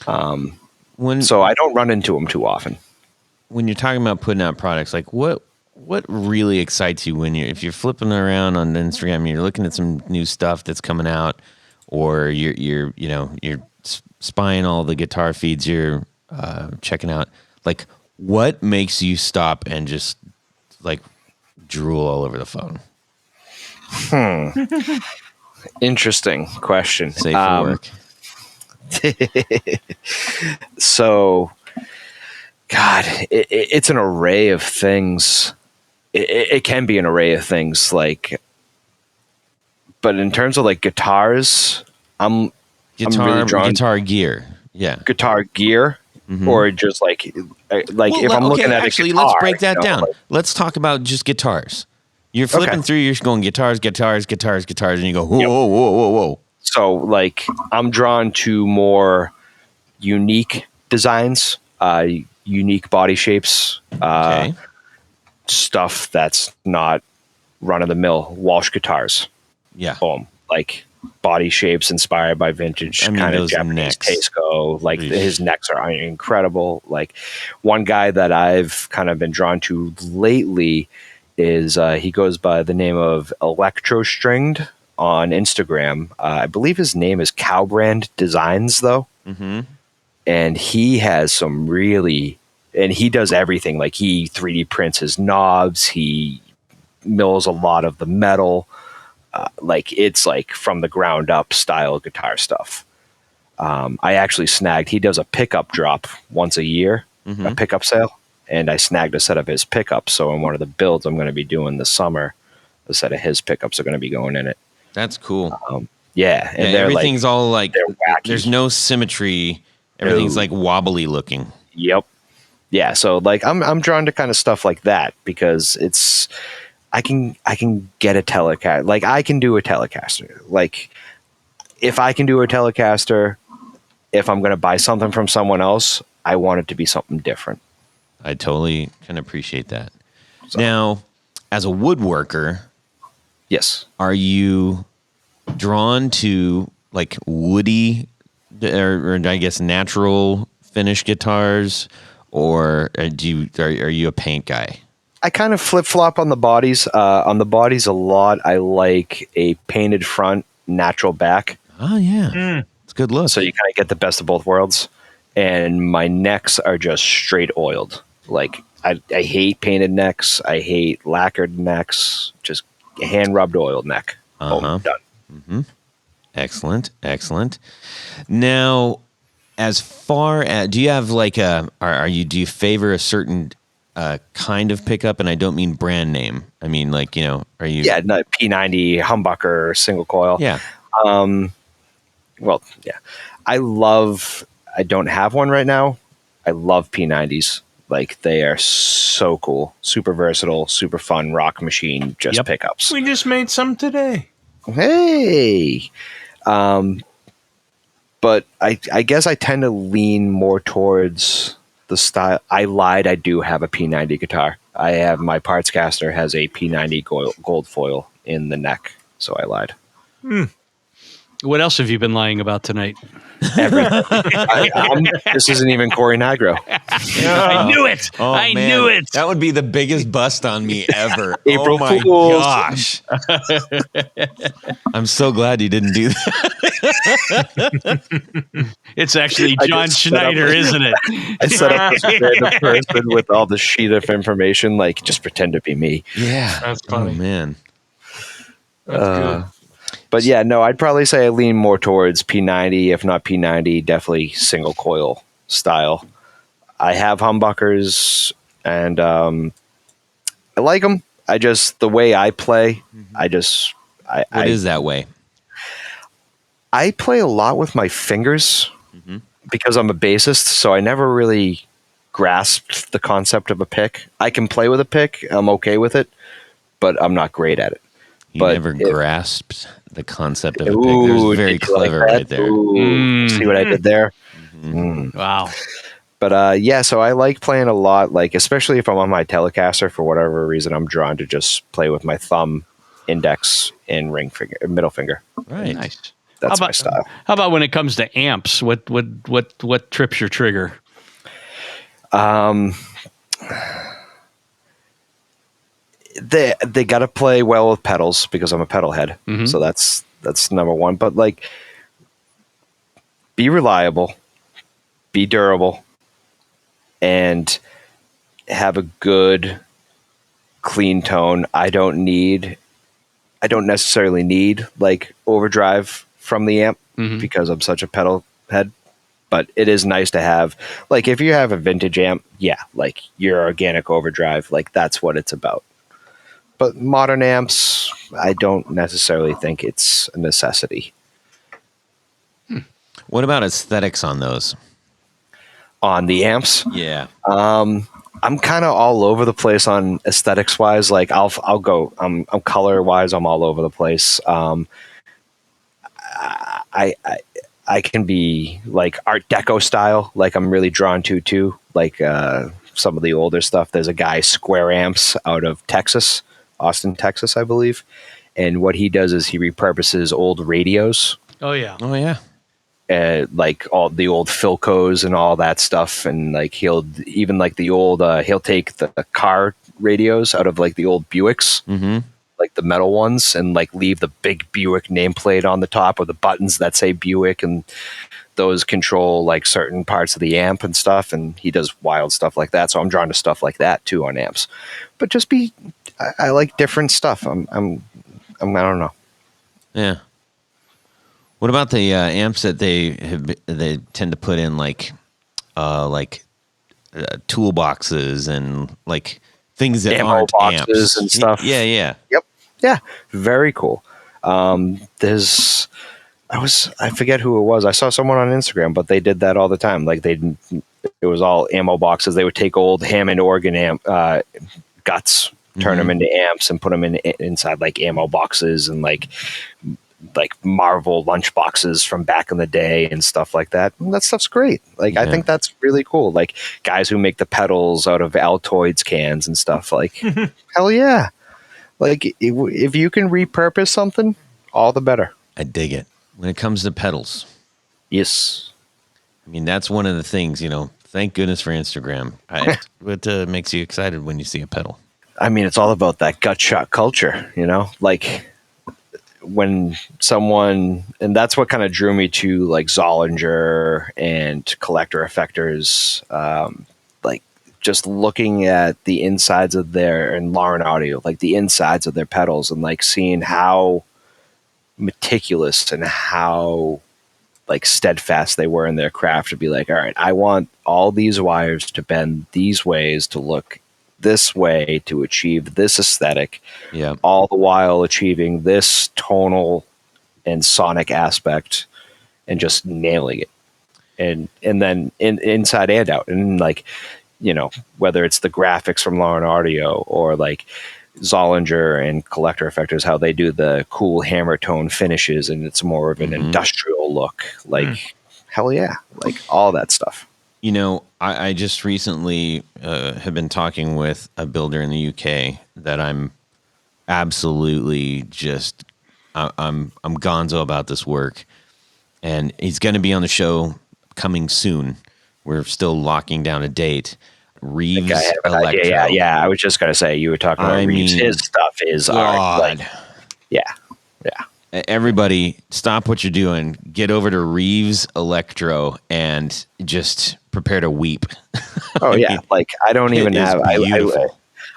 So I don't run into them too often. When you're talking about putting out products, like what really excites you if you're flipping around on Instagram and you're looking at some new stuff that's coming out, or you're spying all the guitar feeds you're checking out, like what makes you stop and just like drool all over the phone? Interesting question. Safe for work. So, God, it's an array of things. It can be an array of things, but in terms of like guitars, I'm really drawn guitar gear. Yeah. Guitar gear, or just like if I'm looking at actually, a guitar. let's break that down. Let's talk about just guitars. You're flipping through, you're going guitars, and you go, whoa. So like I'm drawn to more unique designs, unique body shapes, Okay. Stuff that's not run of the mill. Walsh guitars. Yeah. Boom. Like body shapes inspired by vintage I mean, kind of those Japanese necks. Teisco. Like Eesh. his necks are incredible. Like one guy that I've kind of been drawn to lately is he goes by the name of Electro Stringed on Instagram. I believe his name is Cowbrand Designs though. Mm-hmm. And he has some really, and he does everything. Like he 3D prints his knobs. He mills a lot of the metal. Like it's like from the ground up style guitar stuff. I actually snagged, he does a pickup drop once a year, a pickup sale. And I snagged a set of his pickups. So in one of the builds I'm going to be doing this summer, a set of his pickups are going to be going in it. That's cool. Yeah. And they're everything's like, all like, they're wacky. there's no symmetry. Everything's No. like wobbly looking. Yep. Yeah. So like I'm drawn to kind of stuff like that because it's, I can get a Telecaster. Like I can do a Telecaster. Like if I can do a Telecaster, if I'm going to buy something from someone else, I want it to be something different. I totally can appreciate that. Now, as a woodworker, Yes. are you drawn to like woody or I guess natural finish guitars, or are you a paint guy? I kind of flip flop on the bodies. On the bodies a lot. I like a painted front, natural back. Oh yeah, it's a good look. So you kind of get the best of both worlds. And my necks are just straight oiled. Like I hate painted necks. I hate lacquered necks. Just hand rubbed oiled neck. Boom, done. Excellent. Now, as far as, do you have like do you favor a certain kind of pickup? And I don't mean brand name. I mean like, are you? Yeah, no, P90 humbucker single coil. Yeah. Well, yeah. I don't have one right now. I love P90s. Like they are so cool, super versatile, super fun rock machine, just pickups. We just made some today. Hey. But I guess I tend to lean more towards the style. I lied. I do have a P90 guitar. I have my parts caster has a P90 gold foil in the neck. So I lied. What else have you been lying about tonight? Everything. This isn't even Cory Nigro. I knew it. I knew it. That would be the biggest bust on me ever. April oh my Fools. gosh. I'm so glad you didn't do that. It's actually I John just set up- Schneider, isn't it? I set up this random person with all the sheet of information, like just pretend to be me. Yeah. That's funny. Oh man. That's good. But yeah, no, I'd probably say I lean more towards P90, if not P90, definitely single coil style. I have humbuckers and I like them. I just, the way I play, What is that way? I play a lot with my fingers because I'm a bassist, so I never really grasped the concept of a pick. I can play with a pick, I'm okay with it, but I'm not great at it. You But never if- grasped the concept of a pick. That Ooh, was very did you like clever that? right there. Ooh, see what I did there? Wow. But yeah, so I like playing a lot, like especially if I'm on my Telecaster, for whatever reason, I'm drawn to just play with my thumb, index, and ring finger, middle finger. Right. Nice. That's How my style. How about when it comes to amps? What trips your trigger? They got to play well with pedals because I'm a pedal head. So that's number one. But like, be reliable, be durable, and have a good, clean tone. I don't necessarily need like overdrive from the amp because I'm such a pedal head. But it is nice to have, like, if you have a vintage amp, yeah, like your organic overdrive, like that's what it's about. But modern amps, I don't necessarily think it's a necessity. What about aesthetics on those? On the amps, Yeah. I'm kind of all over the place on aesthetics wise. Like I'll go, I'm color wise, I'm all over the place. I can be like Art Deco style, like I'm really drawn to too. Like some of the older stuff. There's a guy, Square Amps, out of Texas, Austin, Texas, I believe. And what he does is he repurposes old radios, Oh yeah. Oh yeah. like all the old Philcos and all that stuff. And like he'll even like the old, he'll take the car radios out of like the old Buicks, like the metal ones, and like leave the big Buick nameplate on the top or the buttons that say Buick, and those control like certain parts of the amp and stuff. And he does wild stuff like that. So I'm drawn to stuff like that too on amps. But just I like different stuff. I don't know. Yeah. What about the amps that they tend to put in like toolboxes and like things that Ammo aren't boxes amps and stuff. Yeah. Yep. Yeah. Very cool. There's, I forget who it was. I saw someone on Instagram, but they did that all the time. Like it was all ammo boxes. They would take old Hammond organ amp guts, turn them into amps, and put them inside like ammo boxes and like Marvel lunch boxes from back in the day and stuff like that. And that stuff's great. Like I think that's really cool. Like guys who make the pedals out of Altoids cans and stuff. Like hell yeah. Like if you can repurpose something, all the better. I dig it. When it comes to pedals, Yes. I mean, that's one of the things, thank goodness for Instagram. What makes you excited when you see a pedal? I mean, it's all about that gut shot culture, like when someone, and that's what kind of drew me to like Zollinger and Collector Effectors, like just looking at the insides of and Lauren Audio, like the insides of their pedals, and like seeing how meticulous and how like steadfast they were in their craft to be like, all right, I want all these wires to bend these ways to look this way to achieve this aesthetic, all the while achieving this tonal and sonic aspect and just nailing it. And then inside and out, and like, whether it's the graphics from Lauren Audio or like Zollinger and Collector Effectors, how they do the cool hammer tone finishes and it's more of an industrial look, like hell yeah, like all that stuff. I just recently have been talking with a builder in the UK that I'm absolutely just I'm gonzo about this work, and he's going to be on the show coming soon. We're still locking down a date. Reeves Electro. Yeah. I was just gonna say, you were talking about Reeves. His stuff is art. Like, yeah. Everybody, stop what you're doing. Get over to Reeves Electro and just prepare to weep. Oh yeah, like I don't even have.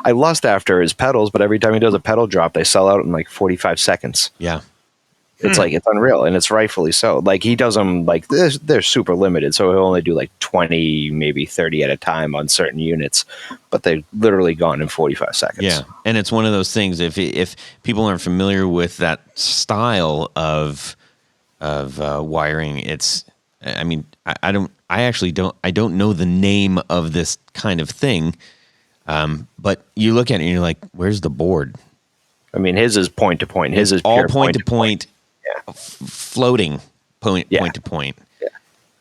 I lust after his pedals, but every time he does a pedal drop, they sell out in like 45 seconds. Yeah. It's like, it's unreal, and it's rightfully so. Like he does them like they're super limited, so he'll only do like 20, maybe 30 at a time on certain units, but they're literally gone in 45 seconds. Yeah, and it's one of those things. If people aren't familiar with that style of wiring, it's. I mean, I don't know the name of this kind of thing, but you look at it and you're like, where's the board? I mean, his is point to point. His is all pure point to point. Floating point to point,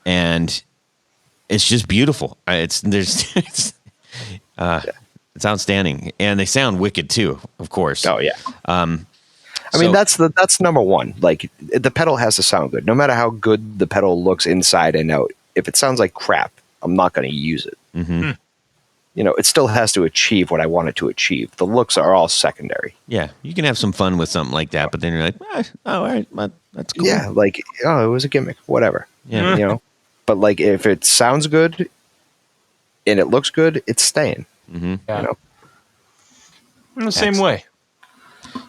and it's just beautiful. It's outstanding, and they sound wicked too, of course. Oh yeah. I mean, that's number one. Like the pedal has to sound good, no matter how good the pedal looks inside and out. If it sounds like crap, I'm not going to use it. It still has to achieve what I want it to achieve. The looks are all secondary. Yeah, you can have some fun with something like that, but then you're like, all right, that's cool. Yeah, like, it was a gimmick, whatever. Yeah. But like, if it sounds good and it looks good, it's staying. In the same way.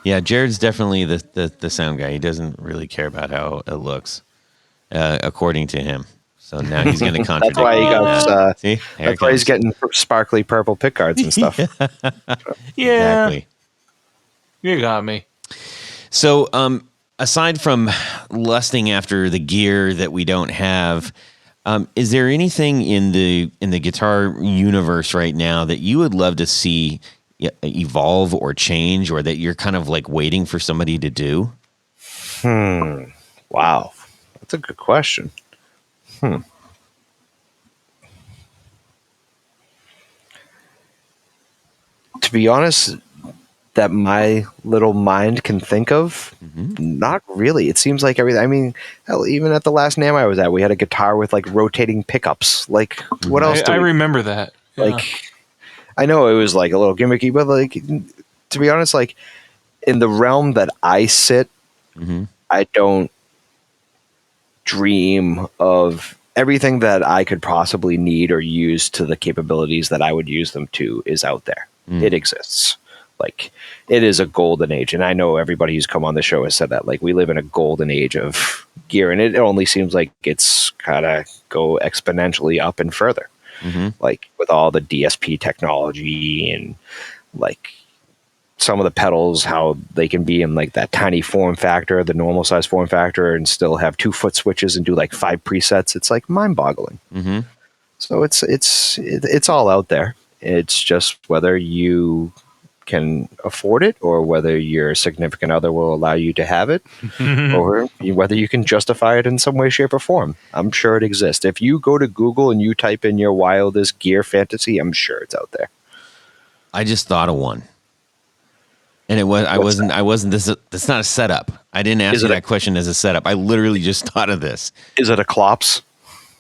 Yeah, Jared's definitely the sound guy. He doesn't really care about how it looks, according to him. So now he's going to contradict. That's why he got. See, that's why he's getting sparkly purple pick guards and stuff. Yeah, exactly. You got me. So, aside from lusting after the gear that we don't have, is there anything in the guitar universe right now that you would love to see evolve or change, or that you're kind of like waiting for somebody to do? Wow, that's a good question. To be honest, that my little mind can think of, not really. It seems like everything. I mean, hell, even at the last NAMM I was at, we had a guitar with like rotating pickups. Like, what else? I remember that. Like, I know it was like a little gimmicky, but like, to be honest, like in the realm that I sit, I don't dream of everything that I could possibly need or use to the capabilities that I would use them to is out there. It exists. Like, it is a golden age. And I know everybody who's come on the show has said that. Like, we live in a golden age of gear, and it only seems like it's kind of go exponentially up and further. Like, with all the DSP technology and, like, some of the pedals, how they can be in, like, that tiny form factor, the normal size form factor, and still have 2-foot switches and do, like, 5 presets. It's, like, mind-boggling. So it's all out there. It's just whether you can afford it or whether your significant other will allow you to have it or whether you can justify it in some way, shape, or form. I'm sure it exists. If you go to Google and you type in your wildest gear fantasy, I'm sure it's out there. I just thought of one. And I wasn't that's not a setup. I didn't ask you that question as a setup. I literally just thought of this. Is it a clops?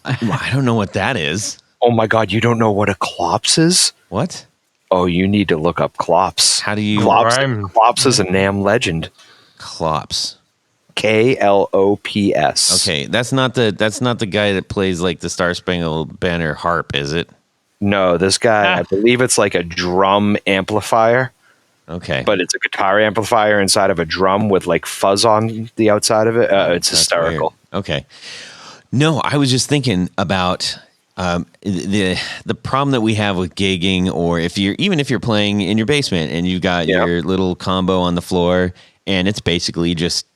I don't know what that is. Oh my God, you don't know what a clops is? What? Oh, you need to look up clops. How do you... Clops is a NAMM legend. Clops. KLOPS. Okay, that's not the guy that plays like the Star Spangled Banner harp, is it? No, this guy, I believe it's like a drum amplifier. Okay. But it's a guitar amplifier inside of a drum with like fuzz on the outside of it. It's hysterical. Weird. Okay. No, I was just thinking about the problem that we have with gigging, or if you're playing in your basement and you've got your little combo on the floor and it's basically just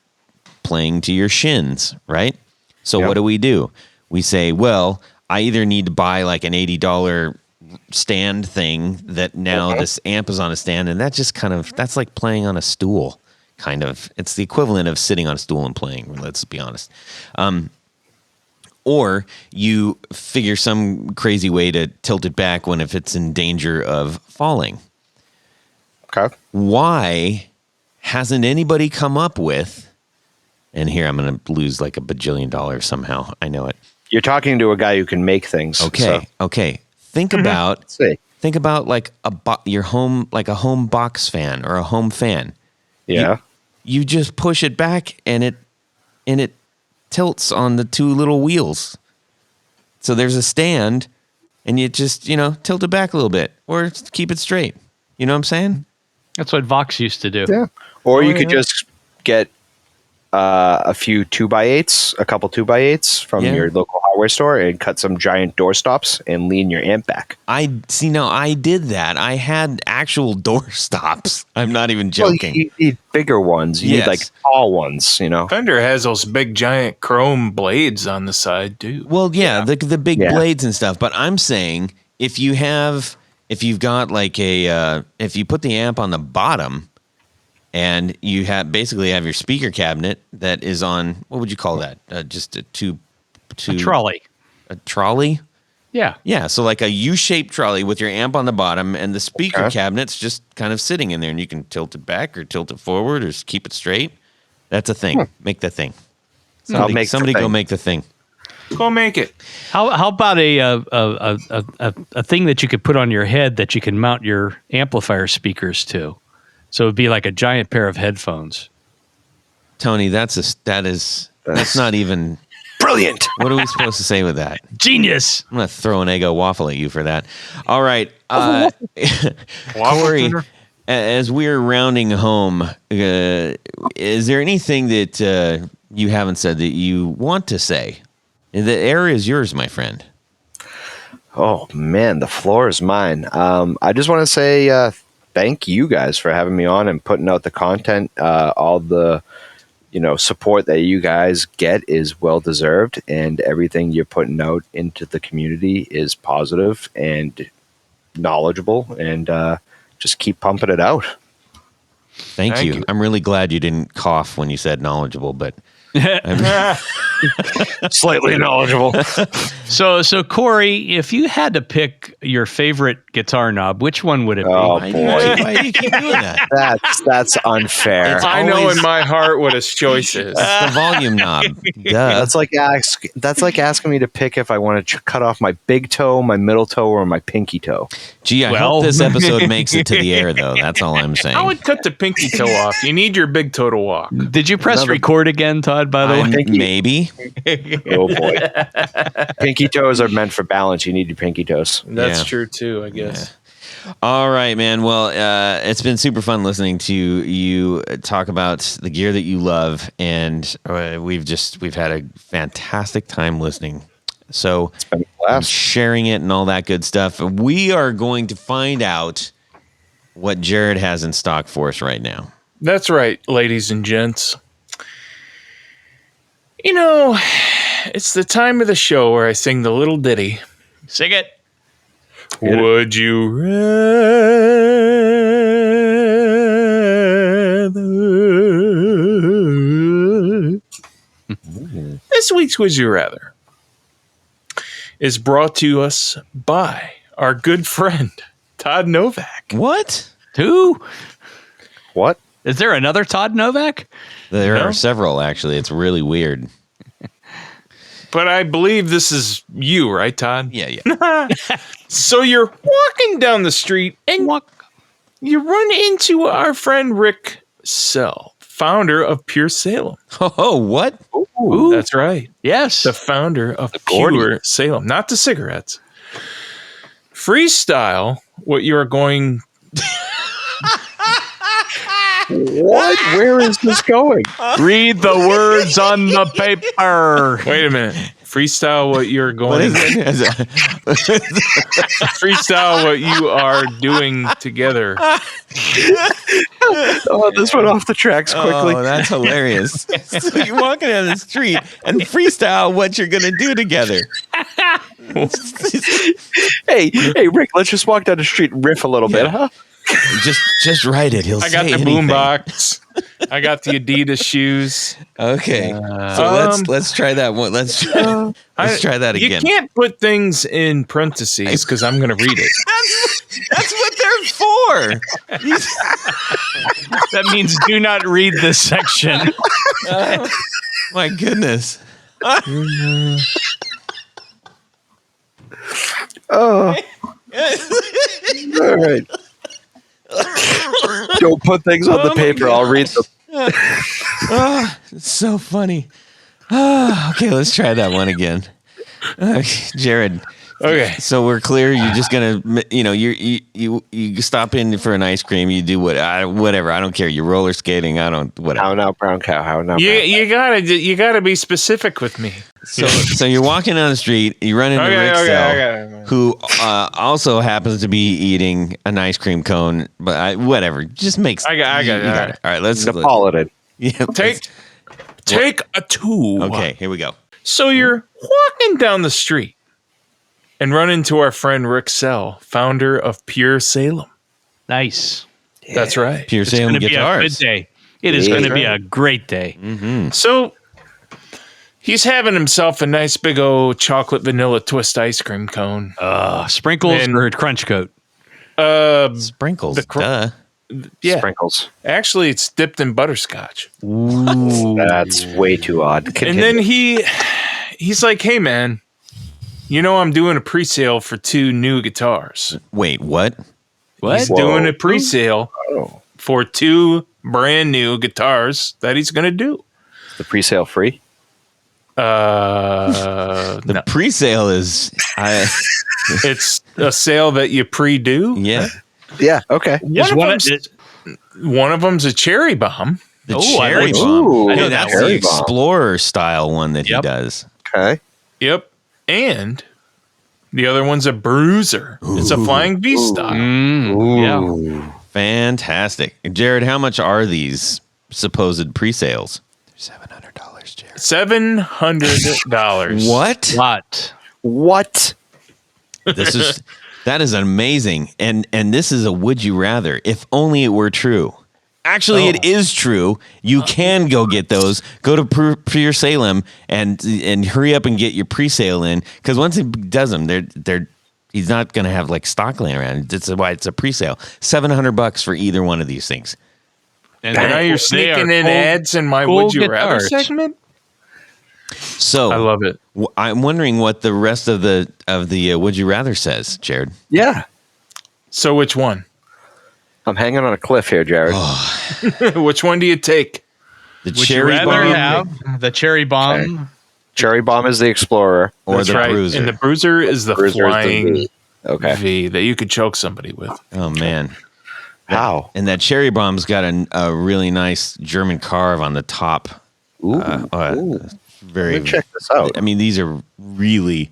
playing to your shins, right? So what do? We say, well, I either need to buy like an $80 stand thing that now this amp is on a stand, and that's like playing on a stool, kind of. It's the equivalent of sitting on a stool and playing, let's be honest. Or you figure some crazy way to tilt it back if it's in danger of falling. Okay. Why hasn't anybody come up with, and here I'm going to lose like $1 bajillion somehow, I know it. You're talking to a guy who can make things. Okay. Think about like your home, like a home box fan or a home fan. Yeah. You just push it back and it tilts on the two little wheels. So there's a stand and you just, tilt it back a little bit or keep it straight. You know what I'm saying? That's what Vox used to do. Yeah. Or you could just get a few 2x8s, a couple 2x8s from your local hardware store and cut some giant door stops and lean your amp back. I did that. I had actual door stops. I'm not even joking. Well, you need bigger ones. You need like tall ones, Fender has those big giant chrome blades on the side too. Well, the big blades and stuff. But I'm saying if you've got like if you put the amp on the bottom, and you basically have your speaker cabinet that is on, what would you call that? Just a trolley. A trolley? Yeah. Yeah. So like a U-shaped trolley with your amp on the bottom and the speaker cabinet's just kind of sitting in there, and you can tilt it back or tilt it forward or keep it straight. That's a thing. Make the thing. Somebody go make the thing. Go make it. How about a thing that you could put on your head that you can mount your amplifier speakers to? So it'd be like a giant pair of headphones. Tony, that's not even brilliant. What are we supposed to say with that? Genius. I'm going to throw an Eggo waffle at you for that. All right. Cory, as we're rounding home, is there anything that you haven't said that you want to say? The area is yours, my friend. Oh, man, the floor is mine. I just want to say thank you guys for having me on and putting out the content. All the support that you guys get is well deserved, and everything you're putting out into the community is positive and knowledgeable, and just keep pumping it out. Thank you. I'm really glad you didn't cough when you said knowledgeable, but Slightly knowledgeable. So Cory, if you had to pick your favorite guitar knob, which one would it be? Oh, Why boy. do you keep doing that? That's unfair. It's I know always- in my heart what his choice is. The volume knob. Duh. That's like asking me to pick if I want to cut off my big toe, my middle toe, or my pinky toe. Gee, I Well- hope this episode makes it to the air, though. That's all I'm saying. I would cut the pinky toe off. You need your big toe to walk. Did you press record again, Todd, by the way? Pinky. Maybe. Oh boy. Pinky toes are meant for balance. You need your pinky toes. That's Yeah. true too, I guess. All right, man. Well, it's been super fun listening to you talk about the gear that you love, and we've had a fantastic time listening. So It's been a blast. sharing it and all that good stuff. We are going to find out what Jared has in stock for us right now. That's right, ladies and gents. You know, it's the time of the show where I sing the little ditty. Sing it. Would you rather? This week's Would You Rather is brought to us by our good friend, Todd Novak. What? Who? What? Is there another Todd Novak? There No? are several, actually. It's really weird. But I believe this is you, right, Todd? Yeah, yeah. So you're walking down the street and you run into our friend Rick Sell, founder of Pure Salem. Oh, what? Ooh. That's right. Yes. The founder of Gordy. Pure Salem, not the cigarettes. Freestyle what you are going. What? Where is this going? Read the words on the paper. Wait a minute. Freestyle what you're What going. is it? Freestyle what you are doing together. Oh, this went off the tracks quickly. Oh, that's hilarious. So you're walking down the street and freestyle what you're going to do together. Hey, Rick, let's just walk down the street and riff a little bit, huh? Just write it. He'll I got say the anything. boombox. I got the Adidas shoes. Okay. So let's try that one. Let's try that You again. can't put things in parentheses because I'm going to read it. That's what they're for. That means do not read this section. My goodness. Oh. All right. Don't put things on the paper. I'll read them. It's so funny. Okay, let's try that one again. Jared. Okay. So we're clear. You're just gonna, you stop in for an ice cream. You do whatever. I don't care. You're roller skating. I don't whatever. How now, brown cow? How now? You gotta be specific with me. So you're walking down the street. You run into Rick Sell, who also happens to be eating an ice cream cone. But whatever. Just makes. I got it. All right. Let's Napolitan. Yeah, Take a two. Okay. Here we go. So you're walking down the street and run into our friend Rick Sell, founder of Pure Salem. Nice. That's right. Pure It's Salem going to be a good guitars. day. It is Yeah. going to be a great day. So he's having himself a nice big old chocolate vanilla twist ice cream cone. Sprinkles And- or trench coat? Sprinkles. The cr- Duh. Yeah. Sprinkles. Actually, it's dipped in butterscotch. That's way too odd. And Continue. then he's like, "Hey man, you know I'm doing a pre-sale for 2 new guitars." Wait. What? What? He's Whoa. doing a pre-sale Oh, for 2 brand new guitars that he's going to do. the pre-sale free. The pre-sale is. It's a sale that you pre-do. Yeah. Yeah. Okay. One of them's a cherry bomb. The Oh, I cherry like- bomb. Ooh, I know that that's cherry the bomb. Explorer style one that he Yep. does. Okay. Yep. And the other one's a bruiser. It's a flying V style. Yeah. Ooh. Fantastic. Jared, how much are these supposed pre-sales? They're $700, Jared. $700. What? What? That is amazing. And this is a would you rather. If only it were true. Actually, it is true. You can go get those. Go to Pure Salem and hurry up and get your pre-sale in, because once he does them, he's not going to have like stock laying around. That's why it's a pre-sale. $700 for either one of these things. And now you're sneaking in ads in my Would You Rather segment? So I love it. I'm wondering what the rest of the Would You Rather says, Jared. Yeah. So which one? I'm hanging on a cliff here, Jared. Which one do you take? The Would cherry you rather bomb have the cherry bomb? Okay. Cherry bomb is the Explorer. or That's the right. bruiser? And the bruiser is the Bruiser is the flying V. Okay. V that you could choke somebody with. Oh man. How? And that cherry bomb's got a really nice German carve on the top. Ooh. Very. Let me check this out. I mean, these are really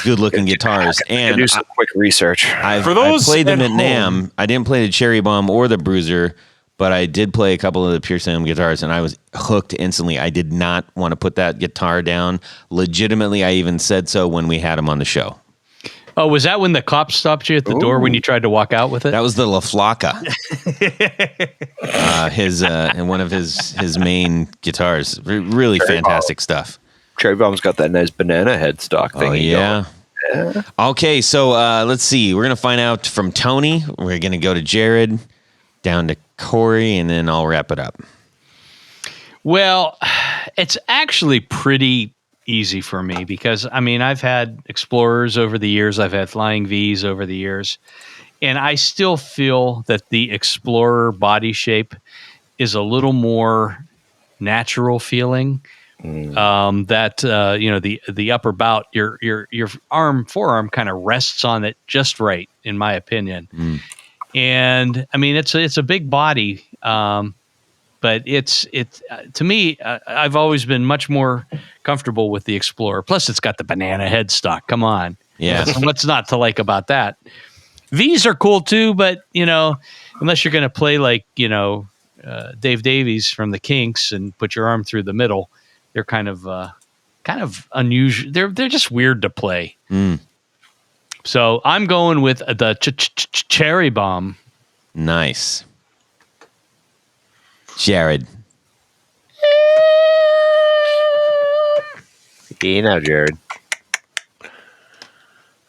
good-looking guitars, and do some quick research. I For those played them at at NAMM. I didn't play the cherry bomb or the bruiser, but I did play a couple of the Pure Salem guitars, and I was hooked instantly. I did not want to put that guitar down. Legitimately, I even said so when we had him on the show. Oh, was that when the cop stopped you at the door when you tried to walk out with it? That was the La Flaca. His and one of his main guitars. Really fantastic stuff. Cherry bomb's got that nice banana headstock thing. Oh yeah. Okay, so let's see. We're gonna find out from Tony. We're gonna go to Jared, down to Cory, and then I'll wrap it up. Well, it's actually pretty easy for me because, I mean, I've had Explorers over the years. I've had Flying Vs over the years. And I still feel that the Explorer body shape is a little more natural feeling. The upper bout, your forearm kind of rests on it just right, in my opinion. And I mean, it's a big body, but it's to me, I've always been much more comfortable with the Explorer. Plus, it's got the banana headstock. Come on, Yeah. what's not to like about that? V's are cool too, but unless you're going to play like Dave Davies from the Kinks and put your arm through the middle, they're kind of unusual. They're just weird to play. So I'm going with the cherry bomb. Nice. Jared. Hey now, Jared.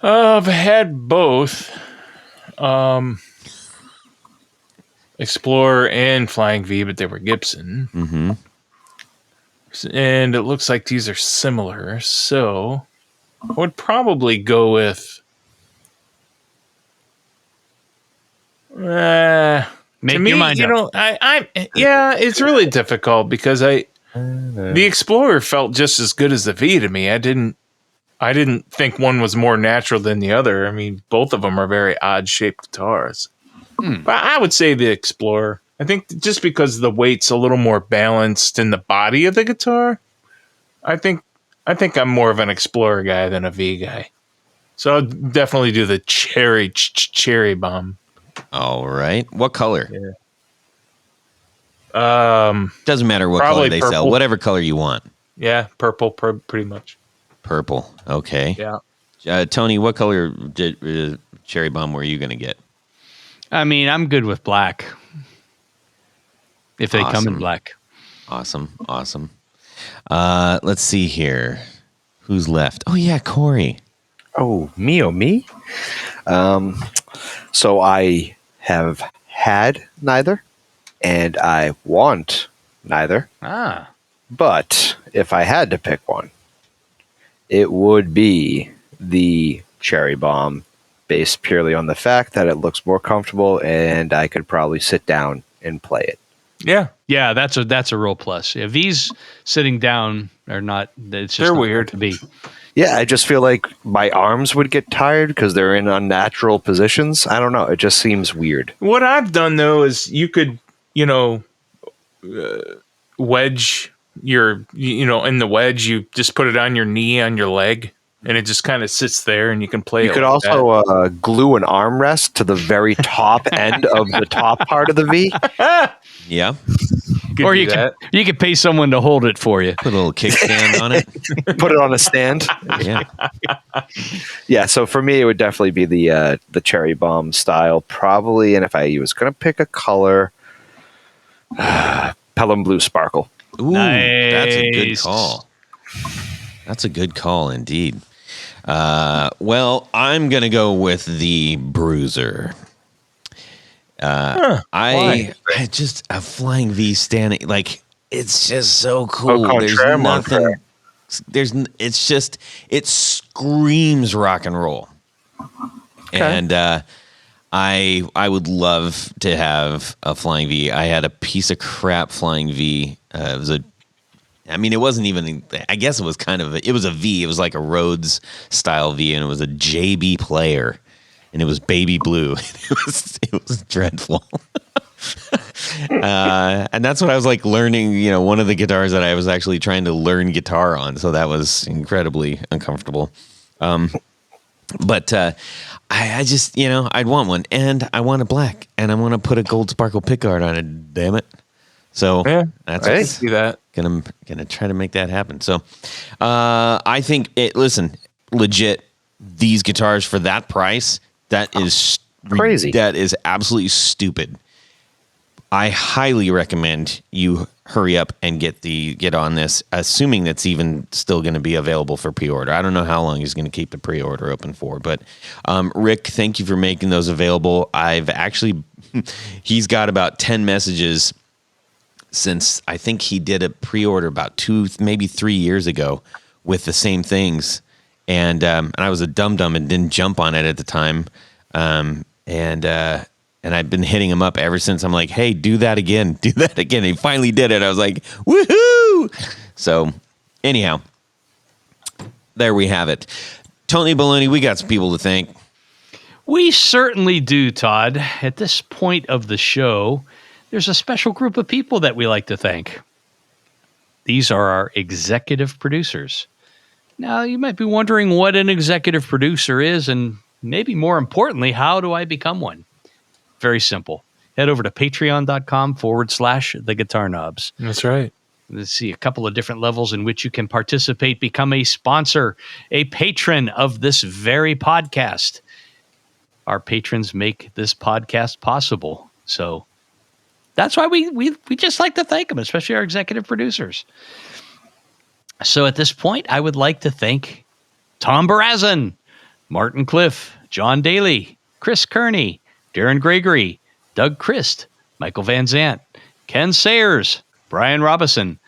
I've had both Explorer and Flying V, but they were Gibson. Mm-hmm. And it looks like these are similar, so I would probably go with Make your mind up. It's really difficult because the Explorer felt just as good as the V to me. I didn't think one was more natural than the other. I mean, both of them are very odd shaped guitars. But I would say the Explorer. I think just because the weight's a little more balanced in the body of the guitar, I think I'm more of an Explorer guy than a V guy. So I'll definitely do the cherry bomb. All right. What color? Yeah. Doesn't matter what color they sell. Whatever color you want. Yeah, purple, pretty much. Purple. Okay. Yeah. Tony, what color cherry bomb were you going to get? I mean, I'm good with black. If they come in black. Awesome. Let's see here. Who's left? Oh, yeah, Cory. Oh, me? So I have had neither, and I want neither. But if I had to pick one, it would be the cherry bomb, based purely on the fact that it looks more comfortable and I could probably sit down and play it. Yeah, that's a real plus. Yeah, V's sitting down are not. It's just they're not weird to be. Yeah, I just feel like my arms would get tired because they're in unnatural positions. I don't know. It just seems weird. What I've done though is you could, wedge your, in the wedge, you just put it on your knee, on your leg, and it just kind of sits there, and you can play. You could also glue an armrest to the very top end of the top part of the V. Yeah. Or you could pay someone to hold it for you. Put a little kickstand on it. Put it on a stand. Yeah. Yeah, so for me, it would definitely be the cherry bomb style, probably. And if I was going to pick a color, Pelham Blue Sparkle. Ooh, that's a good Nice. call. That's a good call indeed. Well, I'm going to go with the Bruiser. I just a Flying V standing, like, it's just so cool. There's contraire, nothing. Montreal. It's just, it screams rock and roll. And I would love to have a Flying V. I had a piece of crap Flying V. It wasn't even, I guess it was it was a V. It was like a Rhodes style V, and it was a JB player, and it was baby blue. It was dreadful. And that's what I was like learning, one of the guitars that I was actually trying to learn guitar on. So that was incredibly uncomfortable. But I just, I'd want one, and I want a black, and I want to put a gold sparkle pickguard on it. Damn it. So that's I see that. Gonna try to make that happen. So I think legit, these guitars for that price, that is Crazy. That is absolutely stupid. I highly recommend you hurry up and get on this, assuming that's even still going to be available for pre-order. I don't know how long he's going to keep the pre-order open for, but Rick, thank you for making those available. He's got about 10 messages since I think he did a pre-order about 2, maybe 3 years ago with the same things. And I was a dum-dum and didn't jump on it at the time. And I've been hitting him up ever since. I'm like, hey, do that again. Do that again. And he finally did it. I was like, woohoo! So anyhow, there we have it. Tony Baloney, we got some people to thank. We certainly do, Todd. At this point of the show, there's a special group of people that we like to thank. These are our executive producers. Now, you might be wondering what an executive producer is, and maybe more importantly, how do I become one? Very simple. Head over to patreon.com/The Guitar Knobs. That's right. Let's see a couple of different levels in which you can participate, become a sponsor, a patron of this very podcast. Our patrons make this podcast possible. So that's why we just like to thank them, especially our executive producers. So at this point, I would like to thank Tom Barazin, Martin Cliff, John Daly, Chris Kearney, Darren Gregory, Doug Christ, Michael Van Zant, Ken Sayers, Brian Robison,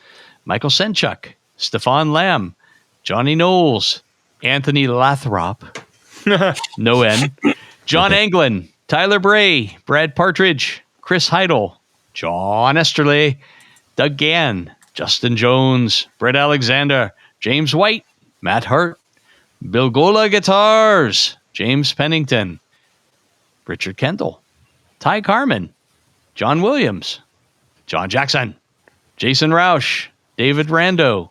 Michael Senchuk, Stefan Lamb, Johnny Knowles, Anthony Lathrop, no N, John Anglin, Tyler Bray, Brad Partridge, Chris Heidel, John Esterle, Doug Gann, Justin Jones, Brett Alexander, James White, Matt Hart, Bilgola Guitars, James Pennington, Richard Kendall, Ty Carmen, John Williams, John Jackson, Jason Roush, David Rando,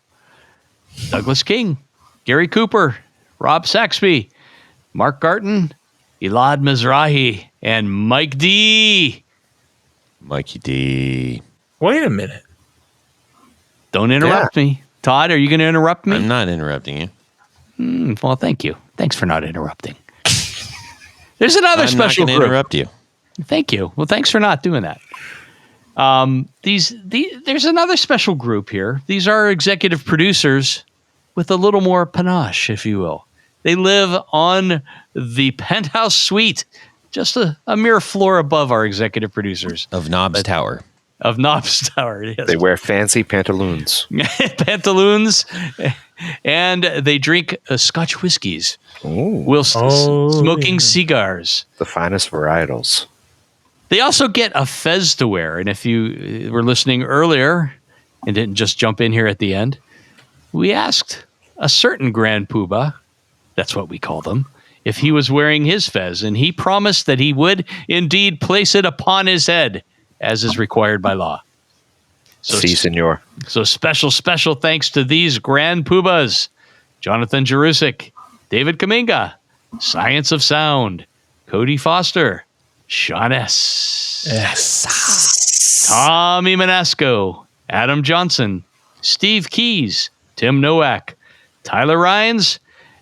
Douglas King, Gary Cooper, Rob Saxby, Mark Garton, Elad Mizrahi, and Mike D. Mikey D. Wait a minute. Don't interrupt me. Todd, are you going to interrupt me? I'm not interrupting you. Well, thank you. Thanks for not interrupting. There's another I'm special not going to group. interrupt you. Thank you. Well, thanks for not doing that. There's another special group here. These are executive producers with a little more panache, if you will. They live on the penthouse suite, just a mere floor above our executive producers. Of Knobs Tower. Of Knobs Tower, yes. They wear fancy pantaloons. Pantaloons, and they drink Scotch whiskeys whilst smoking cigars. The finest varietals. They also get a fez to wear. And if you were listening earlier and didn't just jump in here at the end, we asked a certain Grand Poohbah, that's what we call them, if he was wearing his fez. And he promised that he would indeed place it upon his head, as is required by law. So, Si, senor. So special thanks to these Grand Poohbahs: Jonathan Jerusik, David Kaminga, Science of Sound, Cody Foster, Sean S. Yes. Tommy Manasco, Adam Johnson, Steve Keys, Tim Nowak, Tyler Rhines,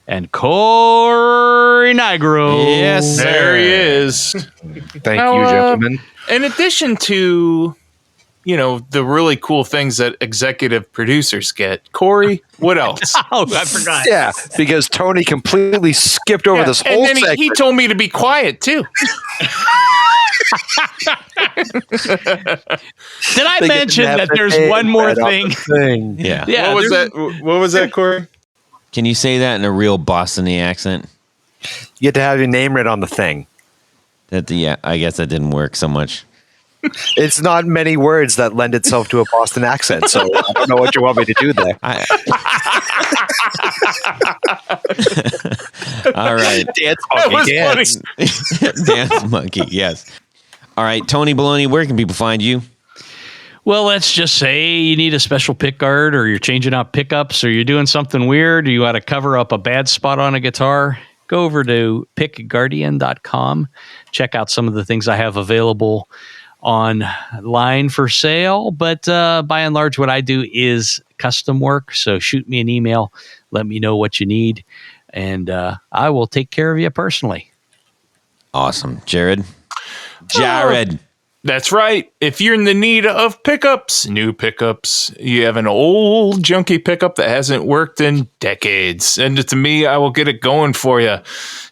and Cory Nigro. Yes, There he is. Thank you, gentlemen. In addition to, the really cool things that executive producers get. Corey, what else? Oh, I forgot. Yeah, because Tony completely skipped over this whole and then segment. he told me to be quiet too. Did I mention that there's one more thing? Yeah. Yeah. What was that, Corey? Can you say that in a real Boston-y accent? You get to have your name right on the thing. I guess that didn't work so much. It's not many words that lend itself to a Boston accent, so I don't know what you want me to do there. All right. Dance That was dance. Dance monkey, yes. All right, Tony Baloney, where can people find you? Well, let's just say you need a special pick guard, or you're changing out pickups, or you're doing something weird, or you want to cover up a bad spot on a guitar. Go over to pickguardian.com. Check out some of the things I have available online for sale. But by and large, what I do is custom work. So shoot me an email. Let me know what you need. And I will take care of you personally. Awesome. Jared. That's right. If you're in the need of pickups, new pickups, you have an old junky pickup that hasn't worked in decades, send it to me. I will get it going for you.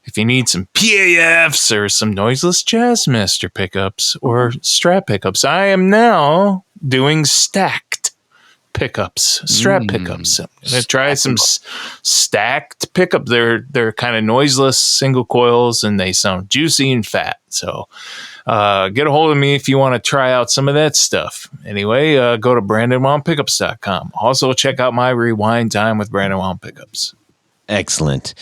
If you need some PAFs or some noiseless Jazzmaster pickups or Strat pickups, I am now doing stacked pickups, Strat pickups. I'm going to try some stacked pickup. They're kind of noiseless single coils, and they sound juicy and fat. So get a hold of me if you want to try out some of that stuff. Anyway, go to BrandonWoundPickups.com. Also, check out my Rewind Time with Brandon Wound Pickups. Excellent.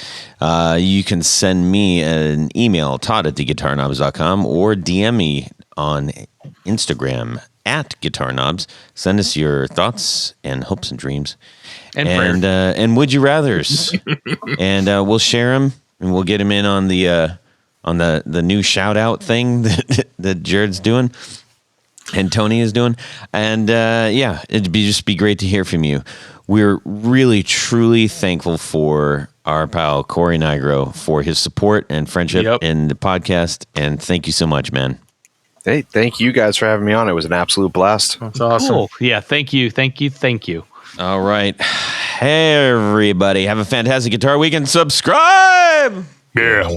You can send me an email, Todd@theguitarknobs.com, or DM me on Instagram @guitarknobs. Send us your thoughts and hopes and dreams. And would you rathers. And we'll share them, and we'll get them in on the new shout out thing that Jared's doing and Tony is doing. And it'd just be great to hear from you. We're really, truly thankful for our pal Cory Nigro for his support and friendship in the podcast. And thank you so much, man. Hey, thank you guys for having me on. It was an absolute blast. That's awesome. Cool. Yeah, thank you. All right. Hey, everybody. Have a fantastic guitar week and subscribe. Yeah.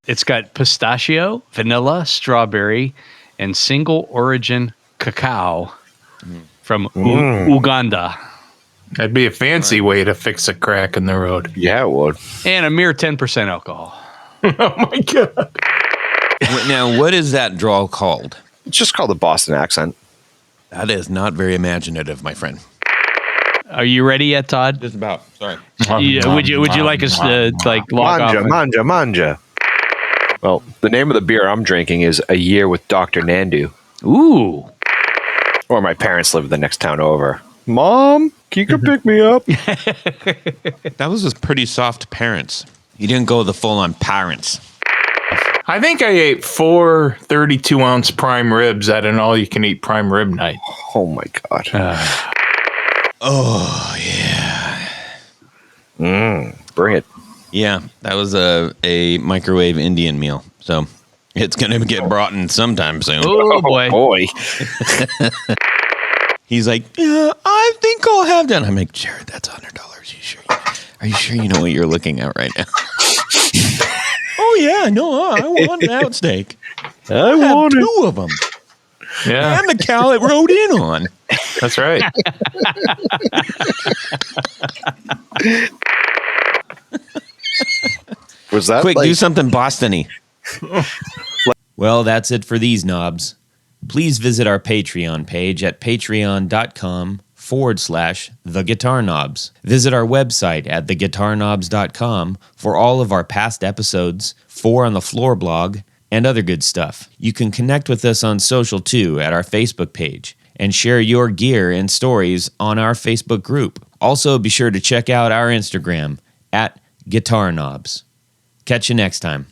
It's got pistachio, vanilla, strawberry, and single origin cacao from Uganda. That'd be a fancy way to fix a crack in the road. Yeah, it would. And a mere 10% alcohol. Oh, my God. Now, what is that drawl called? It's just called the Boston accent. That is not very imaginative, my friend. Are you ready yet, Todd? Just about. Sorry. Would you like us to log off? Manja. Well, the name of the beer I'm drinking is A Year with Dr. Nandu. Ooh. Or my parents live in the next town over. Mom, can you come pick me up? That was just pretty soft parents. You didn't go the full-on parents. I think I ate 4 32-ounce prime ribs at an all-you-can-eat prime rib night. Oh, my God. Oh, yeah. Bring it. Yeah, that was a microwave Indian meal. So it's going to get brought in sometime soon. Oh, boy. Boy. He's like, yeah, I think I'll have that. I'm like, Jared, that's $100. Are you sure you know what you're looking at right now? Oh, yeah, no, I want an outsteak. I want 2 of them. Yeah, And the cow it rode in on. that's right. Was that Quick, do something Boston-y. Well, that's it for these knobs. Please visit our Patreon page at patreon.com/theguitarknobs. Visit our website at theguitarknobs.com for all of our past episodes, 4 on the Floor blog, and other good stuff. You can connect with us on social too at our Facebook page and share your gear and stories on our Facebook group. Also, be sure to check out our Instagram at Guitar Knobs. Catch you next time.